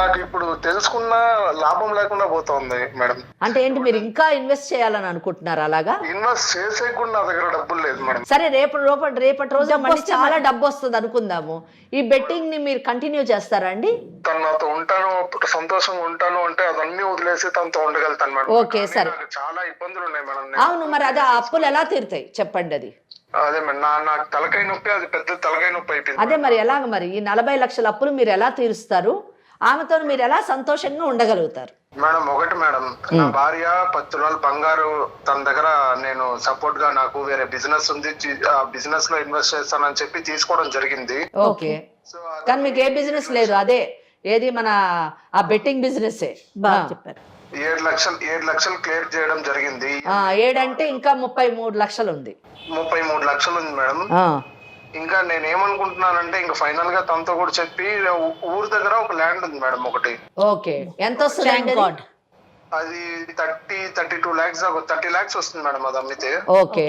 నాకు ఇప్పుడు తెలుసుకున్న లాభం లేకుండా పోతుంది మేడం. అంటే ఏంటి, మీరు ఇంకా ఇన్వెస్ట్ చేయాలని అనుకుంటున్నారు? అలాగా ఇన్వెస్ట్ చేసే కూడా నా దగ్గర డబ్బులు లేదు మేడం. సరే, రేపటి రోజు మళ్ళీ చాలా డబ్బు వస్తుంది అనుకుందాము. ఈ బెట్టింగ్ ని మీరు కంటిన్యూ చేస్తారా అండి? తను నాతో ఉంటాను, సంతోషంగా ఉంటాను అంటే అదన్నీ వదిలేసి తనతో ఉండగలుగుతాను మేడం. ఓకే, సరే. చాలా ఇబ్బందులు ఉన్నాయి మేడం. అవును, మరి అదే అప్పులు ఎలా తీరుతాయి చెప్పండి? అది అదే మేడం, నాకు తలకాయ నొప్పి, అది పెద్ద తలకాయ నొప్పి అయిపోయింది. అదే మరి ఎలాగ, మరి ఈ 40 లక్షల అప్పులు మీరు ఎలా తీరుస్తారు? ఆమెతో మీరు ఎలా సంతోషంగా ఉండగలుగుతారు? మేడం, ఒకటి మేడం, నా భార్య 10 తులాలు బంగారు తన దగ్గర నేను సపోర్ట్ గా, నాకు వేరే బిజినెస్ ఉంది, ఆ బిజినెస్ లో ఇన్వెస్ట్ చేస్తానని చెప్పి తీసుకోవడం జరిగింది. ఓకే, కానీ మీకు ఏ బిజినెస్ లేదు? అదే ఏది మన ఆ బెట్టింగ్ బిజినెస్. బాగా చెప్పారు. 7 లక్షలు క్లియర్ చేయడం జరిగింది. 7 అంటే ఇంకా 33 లక్షలు ఉంది. 33 లక్షలు ఉంది మేడం. ఇంకా నేను ఏమనుకుంటున్నానంటే, ఇంకా ఫైనల్ గా తనతో కూడా చెప్పి, ఊరు దగ్గర ఒక ల్యాండ్ ఉంది మేడం ఒకటి. ఓకే, ఎంత వస్తుంది? అది 32 lakhs, 30 lakhs వస్తుంది మేడం అది అమ్మితే. ఓకే,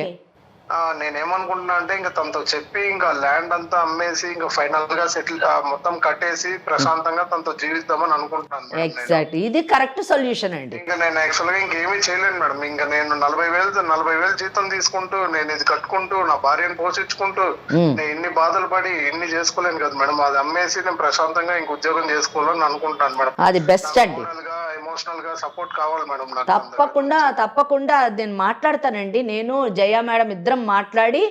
నేనేమనుకుంటున్నా అంటే, ఇంకా తనతో చెప్పి ఇంకా ల్యాండ్ అంతా అమ్మేసి ఇంకా ఫైనల్ గా సెటిల్ మొత్తం కట్టేసి ప్రశాంతంగా తనతో జీవిద్దామని అనుకుంటున్నాను. ఎగ్జాక్ట్, ఇది కరెక్ట్ సొల్యూషన్ అండి. ఇంకా నేను యాక్చువల్ గా ఇంకేమీ చేయలేను మేడం. ఇంకా నేను 40,000 జీతం తీసుకుంటూ నేను ఇది కట్టుకుంటూ నా భార్యను పోషించుకుంటూ నేను ఇన్ని బాధలు పడి ఇన్ని చేసుకోలేను కదా మేడం. అది అమ్మేసి నేను ప్రశాంతంగా ఇంక ఉద్యోగం చేసుకోవాలని అనుకుంటాను మేడం. అది బెస్ట్ అండి. ఎమోషనల్ గా సపోర్ట్ కావాలి మేడం నాకు. తప్పకుండా నేను మాట్లాడతానండి. నేను జయ మేడం ఇద్దరం మాట్లాడి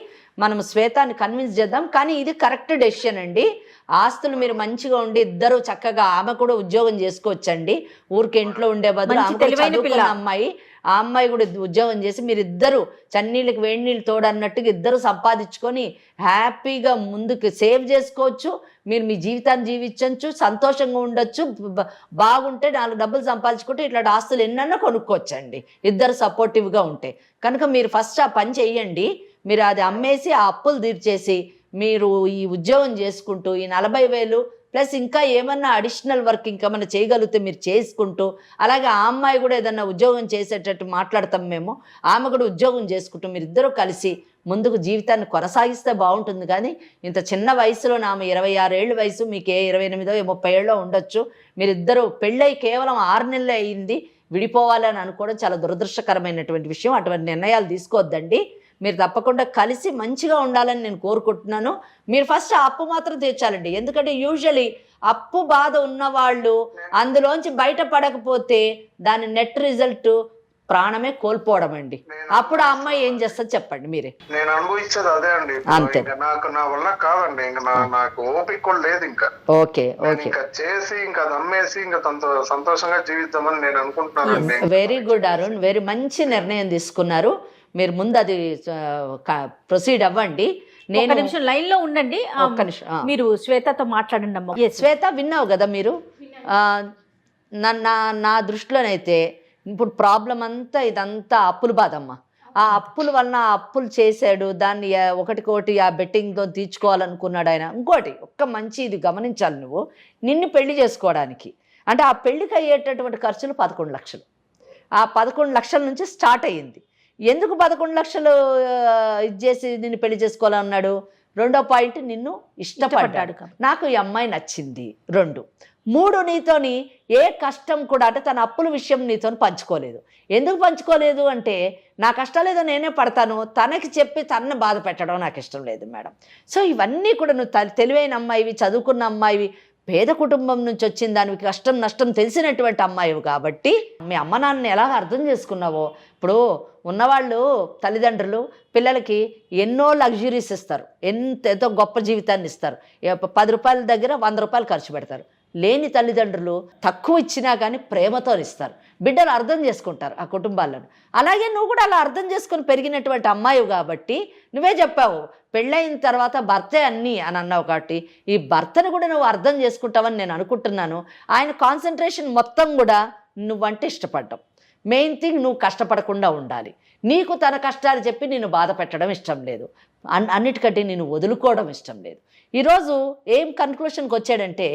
మనం శ్వేతాన్ని కన్విన్స్ చేద్దాం. కానీ ఇది కరెక్ట్ డెసిషన్ అండి. ఆస్తులు మీరు మంచిగా ఉండి ఇద్దరు చక్కగా, ఆమె కూడా ఉద్యోగం చేసుకోవచ్చండి. ఊరికి ఇంట్లో ఉండే బదులు అమ్మాయి, ఆ అమ్మాయి కూడా ఉద్యోగం చేసి మీరిద్దరు చన్నీళ్ళకి వేడి నీళ్ళు తోడన్నట్టుగా ఇద్దరు సంపాదించుకొని హ్యాపీగా ముందుకు సేవ్ చేసుకోవచ్చు. మీరు మీ జీవితాన్ని జీవించవచ్చు, సంతోషంగా ఉండొచ్చు, బాగుంటే 4 డబ్బులు సంపాదించుకుంటే ఇట్లాంటి ఆస్తులు ఎన్నన్నా కొనుక్కోవచ్చండి ఇద్దరు సపోర్టివ్గా ఉంటే. కనుక మీరు ఫస్ట్ ఆ పని చెయ్యండి. మీరు అది అమ్మేసి ఆ అప్పులు తీర్చేసి మీరు ఈ ఉద్యోగం చేసుకుంటూ ఈ 40,000 ప్లస్ ఇంకా ఏమన్నా అడిషనల్ వర్క్ ఇంకా మనం చేయగలిగితే మీరు చేసుకుంటూ, అలాగే ఆ అమ్మాయి కూడా ఏదన్నా ఉద్యోగం చేసేటట్టు మాట్లాడతాం మేము, ఆమె కూడా ఉద్యోగం చేసుకుంటూ మీరిద్దరూ కలిసి ముందుకు జీవితాన్ని కొనసాగిస్తే బాగుంటుంది. కానీ ఇంత చిన్న వయసులో ఆమె 26 ఏళ్ళ వయసు, మీకు 28 30 ఏళ్ళో ఉండొచ్చు, మీరిద్దరూ పెళ్ళై కేవలం 6 నెలలే అయింది, విడిపోవాలని అనుకోవడం చాలా దురదృష్టకరమైనటువంటి విషయం. అటువంటి నిర్ణయాలు తీసుకోవద్దండి. మీరు తప్పకుండా కలిసి మంచిగా ఉండాలని నేను కోరుకుంటున్నాను. మీరు ఫస్ట్ ఆ అప్పు మాత్రం తీర్చాలండి. ఎందుకంటే యూజువలీ అప్పు బాధ ఉన్నవాళ్ళు అందులోంచి బయటపడకపోతే దాని నెట్ రిజల్ట్ ప్రాణమే కోల్పోవడం అండి. అప్పుడు ఆ అమ్మాయి ఏం చేస్తుంది చెప్పండి మీరే. నేను అనుభవించేది అదే అండి. అంతే. నాకు నా వల్ల కాదండి, ఇంకా నాకు ఓపిక కూడా లేదు. ఇంకా ఓకే ఓకే, ఇంకా చేసి ఇంకా నమ్మేసి ఇంకా తనతో సంతోషంగా జీవిద్దామని నేను అనుకుంటున్నానండి. వెరీ గుడ్ అరుణ్, వెరీ మంచి నిర్ణయం తీసుకున్నారు. మీరు ముందు అది ప్రొసీడ్ అవ్వండి. ఒక నిమిషం లైన్ లో ఉండండి. ఒక్క నిమిషం, మీరు శ్వేతతో మాట్లాడండి అమ్మ. శ్వేత విన్నావు కదా మీరు. నా దృష్టిలోనైతే ఇప్పుడు ప్రాబ్లం అంతా ఇదంతా అప్పుల బాధమ్మ. ఆ అప్పుల వలన ఆ అప్పులు చేశాడు, దాన్ని ఒకటికోటి ఆ బెట్టింగ్తో తీర్చుకోవాలనుకున్నాడు ఆయన. ఇంకోటి ఒక్క మంచి ఇది గమనించాలి, నువ్వు నిన్ను పెళ్లి చేసుకోవడానికి అంటే ఆ పెళ్లికి అయ్యేటటువంటి ఖర్చులు 11 లక్షలు. ఆ 11 లక్షల నుంచి స్టార్ట్ అయ్యింది. ఎందుకు 11 లక్షలు ఇది చేసి నిన్ను పెళ్లి చేసుకోవాలన్నాడు? రెండో పాయింట్, నిన్ను ఇష్టపడ్డాడు, నాకు ఈ అమ్మాయి నచ్చింది. 2, 3 నీతోని ఏ కష్టం కూడా అంటే తన అప్పుల విషయం నీతో పంచుకోలేదు. ఎందుకు పంచుకోలేదు అంటే నా కష్టాలు ఏదో నేనే పడతాను, తనకి చెప్పి తనని బాధ పెట్టడం నాకు ఇష్టం లేదు మేడం. సో ఇవన్నీ కూడా నువ్వు తెలివైన అమ్మాయివి, చదువుకున్న అమ్మాయివి, పేద కుటుంబం నుంచి వచ్చిన దానికి కష్టం నష్టం తెలిసినటువంటి అమ్మాయివి కాబట్టి మీ అమ్మ నాన్నని ఎలా అర్థం చేసుకున్నావో. ఇప్పుడు ఉన్నవాళ్ళు తల్లిదండ్రులు పిల్లలకి ఎన్నో లగ్జరీస్ ఇస్తారు, ఎంతో గొప్ప జీవితాన్ని ఇస్తారు. 10 రూపాయల దగ్గర 100 రూపాయలు ఖర్చు పెడతారు. లేని తల్లిదండ్రులు తక్కువ ఇచ్చినా కానీ ప్రేమతో ఇస్తారు. బిడ్డలు అర్థం చేసుకుంటారు ఆ కుటుంబాలను. అలాగే నువ్వు కూడా అలా అర్థం చేసుకుని పెరిగినటువంటి అమ్మాయి కాబట్టి నువ్వే చెప్పావు పెళ్ళైన తర్వాత భర్తే అన్నీ అని అన్నావు. కాబట్టి ఈ భర్తను కూడా నువ్వు అర్థం చేసుకుంటావని నేను అనుకుంటున్నాను. ఆయన కాన్సన్ట్రేషన్ మొత్తం కూడా నువ్వంటే ఇష్టపడ్డావు. మెయిన్ థింగ్ నువ్వు కష్టపడకుండా ఉండాలి. నీకు తన కష్టాలు చెప్పి నేను బాధ పెట్టడం ఇష్టం లేదు, అన్నిటికంటే నేను వదులుకోవడం ఇష్టం లేదు. ఈరోజు ఏం కన్క్లూషన్కి వచ్చాడంటే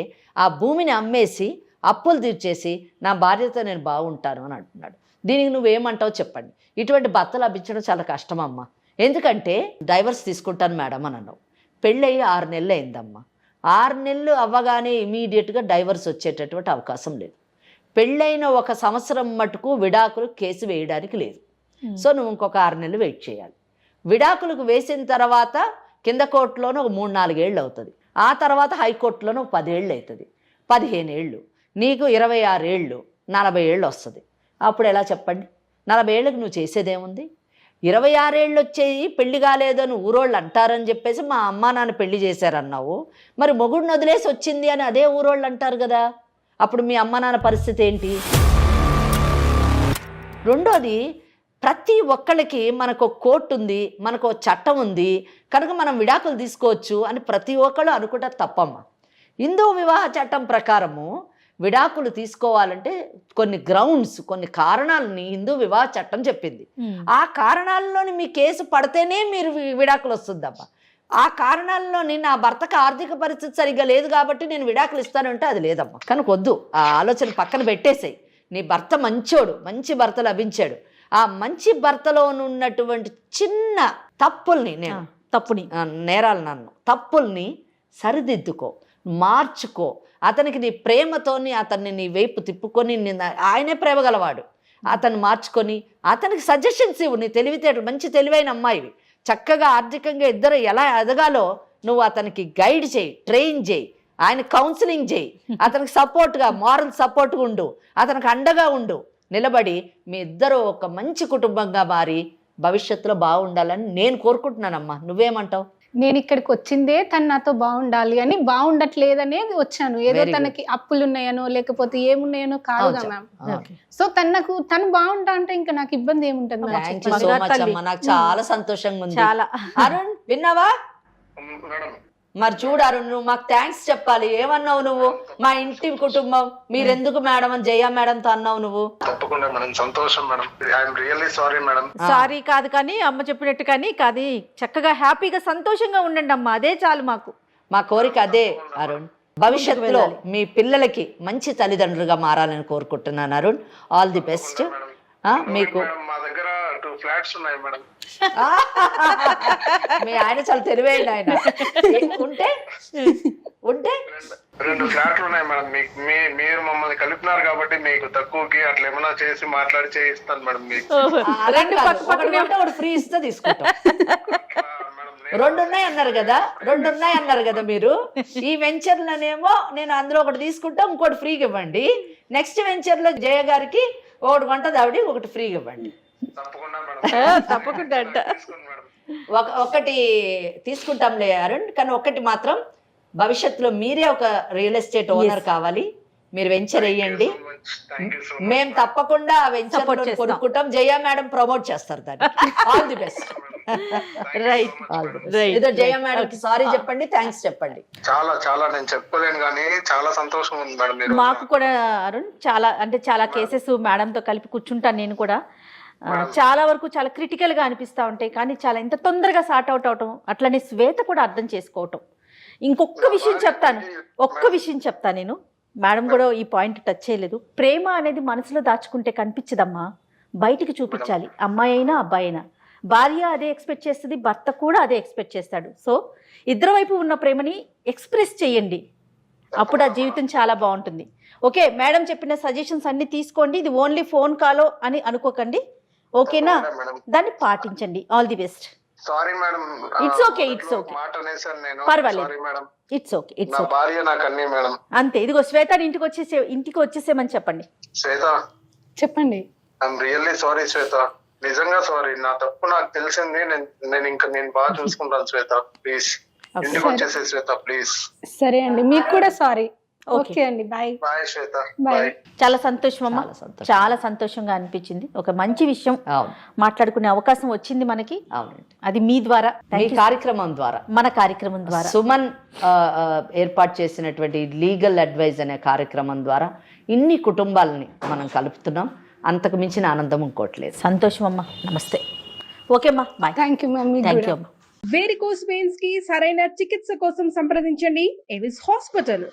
ఆ భూమిని అమ్మేసి అప్పులు తీర్చేసి నా భార్యతో నేను బాగుంటాను అని అంటున్నాడు. దీనికి నువ్వేమంటావు చెప్పండి. ఇటువంటి భర్త లభించడం చాలా కష్టమమ్మా. ఎందుకంటే డైవర్స్ తీసుకుంటాను మేడం అని అన్నావు. పెళ్ళయి 6 నెలలు అయిందమ్మా. 6 నెలలు అవ్వగానే ఇమీడియట్గా డైవర్స్ వచ్చేటటువంటి అవకాశం లేదు. పెళ్ళైన 1 సంవత్సరం మటుకు విడాకులు కేసు వేయడానికి లేదు. సో నువ్వు ఇంకొక 6 నెలలు వెయిట్ చేయాలి. విడాకులకు వేసిన తర్వాత కింద కోర్టులోనూ ఒక 3-4 ఏళ్ళు అవుతుంది. ఆ తర్వాత హైకోర్టులోనూ ఒక 10 ఏళ్ళు అవుతుంది. 15 ఏళ్ళు, నీకు 26 ఏళ్ళు, 40 ఏళ్ళు వస్తుంది. అప్పుడు ఎలా చెప్పండి? 40 ఏళ్ళకి నువ్వు చేసేదేముంది? 26 ఏళ్ళు వచ్చేయి పెళ్లి కాలేదని ఊరోళ్ళు అంటారని చెప్పేసి మా అమ్మా నాన్న పెళ్లి చేశారన్నావు. మరి మొగుడిని వదిలేసి వచ్చింది అని అదే ఊరోళ్ళు అంటారు కదా. అప్పుడు మీ అమ్మ నాన్న పరిస్థితి ఏంటి? రెండోది, ప్రతి ఒక్కళ్ళకి మనకు కోర్టు ఉంది, మనకు చట్టం ఉంది కనుక మనం విడాకులు తీసుకోవచ్చు అని ప్రతి ఒక్కళ్ళు అనుకుంటారు. తప్పమ్మ. హిందూ వివాహ చట్టం ప్రకారము విడాకులు తీసుకోవాలంటే కొన్ని గ్రౌండ్స్, కొన్ని కారణాలని హిందూ వివాహ చట్టం చెప్పింది. ఆ కారణాలలోని మీ కేసు పడితేనే మీరు విడాకులు వస్తుందమ్మా. ఆ కారణాల్లోని నా భర్తకు ఆర్థిక పరిస్థితి సరిగ్గా లేదు కాబట్టి నేను విడాకులు ఇస్తానంటే అది లేదమ్మా. కనుక వద్దు, ఆ ఆలోచన పక్కన పెట్టేసేయి. నీ భర్త మంచోడు, మంచి భర్త లభించాడు. ఆ మంచి భర్తలో ఉన్నటువంటి చిన్న తప్పుల్ని, నేరాలు తప్పుల్ని సరిదిద్దుకో, మార్చుకో. అతనికి నీ ప్రేమతోని అతన్ని నీ వైపు తిప్పుకొని, ఆయనే ప్రేమ గలవాడు, అతన్ని మార్చుకొని అతనికి సజెషన్స్ ఇవ్వు. నీ తెలివితేటలు, మంచి తెలివైన అమ్మాయివి, చక్కగా ఆర్థికంగా ఇద్దరు ఎలా ఎదగాలో నువ్వు అతనికి గైడ్ చేయి, ట్రైన్ చేయి, ఆయన కౌన్సిలింగ్ చేయి, అతనికి సపోర్ట్గా, మారల్ సపోర్ట్గా ఉండు, అతనికి అండగా ఉండు. నిలబడి మీ ఇద్దరు ఒక మంచి కుటుంబంగా మారి భవిష్యత్తులో బాగుండాలని నేను కోరుకుంటున్నానమ్మా. నువ్వేమంటావు? నేను ఇక్కడికి వచ్చిందే తను నాతో బాగుండాలి అని, బాగుండట్లేదనే వచ్చాను. ఏదో తనకి అప్పులు ఉన్నాయనో లేకపోతే ఏమున్నాయనో కాదుగా మ్యామ్. సో తను బాగుంటా అంటే ఇంకా నాకు ఇబ్బంది ఏముంటుంది మ్యామ్? థాంక్యూ సో మచ్ అమ్మా, నాకు చాలా సంతోషంగా ఉంది. అరుణ్ విన్నావా? మరి చూడు అరుణ్, నువ్వు మాకు థ్యాంక్స్ చెప్పాలి. ఏమన్నావు నువ్వు? మా ఇంటి కుటుంబం మీరెందుకు మేడం అని జయ మేడంతో అన్నావు నువ్వు. తప్పకుండా మేడం, సంతోషం madam. I'm really sorry madam. Sorry కాదు కానీ అమ్మ చెప్పినట్టు కానీ కాదు, చక్కగా హ్యాపీగా సంతోషంగా ఉండండి అమ్మ, అదే చాలు మాకు. మా కోరిక అదే అరుణ్. భవిష్యత్తులో మీ పిల్లలకి మంచి తల్లిదండ్రులుగా మారాలని కోరుకుంటున్నాను అరుణ్. All the best. మీకు మేడం, మా దగ్గర 2 ఫ్లాట్స్ ఉన్నాయి మేడం. మీ ఆయన చాలా తెలివైన ఆయన. ఉంటే 2 ఫ్లాట్లు ఉన్నాయి మేడం. మీరు మమ్మల్ని కలిపినారు కాబట్టి మీకు తక్కువకి అట్లా ఏమైనా చేసి మాట్లాడి చేయిస్తాను మేడం. మీకు ఒకటి ఫ్రీ ఇస్తే తీసుకుంటాం. 2 ఉన్నాయి అన్నారు కదా మీరు. ఈ వెంచర్లోనేమో నేను అందులో ఒకటి తీసుకుంటా, ఇంకోటి ఫ్రీగా ఇవ్వండి. నెక్స్ట్ వెంచర్ లో జయ గారికి ఒకటి కొంటది ఆవిడ, ఒకటి ఫ్రీగా ఇవ్వండి. తప్పకుండా మేడం. తప్పకుండా అంట. తీసుకోండి మేడం. ఒకటి తీసుకుంటాంలే అరుణ్, కానీ ఒకటి మాత్రం భవిష్యత్తులో మీరే ఒక రియల్ ఎస్టేట్ ఓనర్ కావాలి. మీరు వెంచర్ వేయండి. Thank you so much. మేము తప్పకుండా ఆ వెంచర్ కొనుక్కుంటాం. జయ మేడం ప్రమోట్ చేస్తారు దాన్ని. All the best. రైట్. ఏదో జయ మేడం కి సారీ చెప్పండి, థ్యాంక్స్ చెప్పండి. చాలా చాలా నేను చెప్పలేను కానీ చాలా సంతోషం ఉంది మేడం. మీరు మాకు కూడా అరుణ్ చాలా కేసెస్ మేడంతో కలిపి కూర్చుంటాను నేను కూడా. చాలా వరకు చాలా క్రిటికల్గా అనిపిస్తూ ఉంటాయి, కానీ చాలా ఇంత తొందరగా సార్ట్ అవుట్ అవటం, అట్లనే శ్వేత కూడా అర్థం చేసుకోవటం. ఒక్క విషయం చెప్తాను నేను. మేడం కూడా ఈ పాయింట్ టచ్ చేయలేదు. ప్రేమ అనేది మనసులో దాచుకుంటే కనిపించదమ్మా, బయటికి చూపించాలి. అమ్మాయి అయినా అబ్బాయి అయినా. భార్య అదే ఎక్స్పెక్ట్ చేస్తుంది, భర్త కూడా అదే ఎక్స్పెక్ట్ చేస్తాడు. సో ఇద్దరు వైపు ఉన్న ప్రేమని ఎక్స్ప్రెస్ చేయండి, అప్పుడు ఆ జీవితం చాలా బాగుంటుంది. ఓకే, మేడం చెప్పిన సజెషన్స్ అన్ని తీసుకోండి. ఇది ఓన్లీ ఫోన్ కాలో అని అనుకోకండి, ఓకేనా? దాన్ని పాటించండి. All the best. Sorry madam. It's okay. మాట అనేసాను నేను. పర్వాలేదు. Sorry madam. It's okay. నా భార్య నాకు అన్నీ మేడం. అంతే. ఇదిగో శ్వేతని ఇంటికి వచ్చేసేమని చెప్పండి. శ్వేత, చెప్పండి. ఐఎమ్ రియల్లీ సారీ శ్వేత. నిజంగా సారీ. నా తప్పు నాకు తెలిసింది. నేను బాగా చూసుకుంటాను శ్వేత. ప్లీజ్ ఇంటికి వచ్చేసే శ్వేత, ప్లీజ్. సరే అండి, మీకు కూడా సారీ. ఓకే అండి, బాయ్. బాయ్ శ్వేత. బాయ్. బాయ్. చాలా సంతోషం అమ్మా, చాలా సంతోషంగా అనిపించింది. ఒక మంచి విషయం మాట్లాడుకునే అవకాశం వచ్చింది మనకి. అవునండి, అది మీ ద్వారా, మీ కార్యక్రమం ద్వారా, మన కార్యక్రమం ద్వారా, సుమన్ ఏర్పాటు చేసినటువంటి లీగల్ అడ్వైజ్ అనే కార్యక్రమం ద్వారా ఇన్ని కుటుంబాలని మనం కలుపుతున్నాం. అంతకు మించిన ఆనందం ఇంకోట్లేదు. సంతోషం అమ్మా. నమస్తే. ఓకే అమ్మా, bye. Thank you ma'am. Thank you అమ్మా. వేరికోస్ వెయిన్స్ కి సరైన చికిత్స కోసం సంప్రదించండి ఎవిస్ హాస్పిటల్.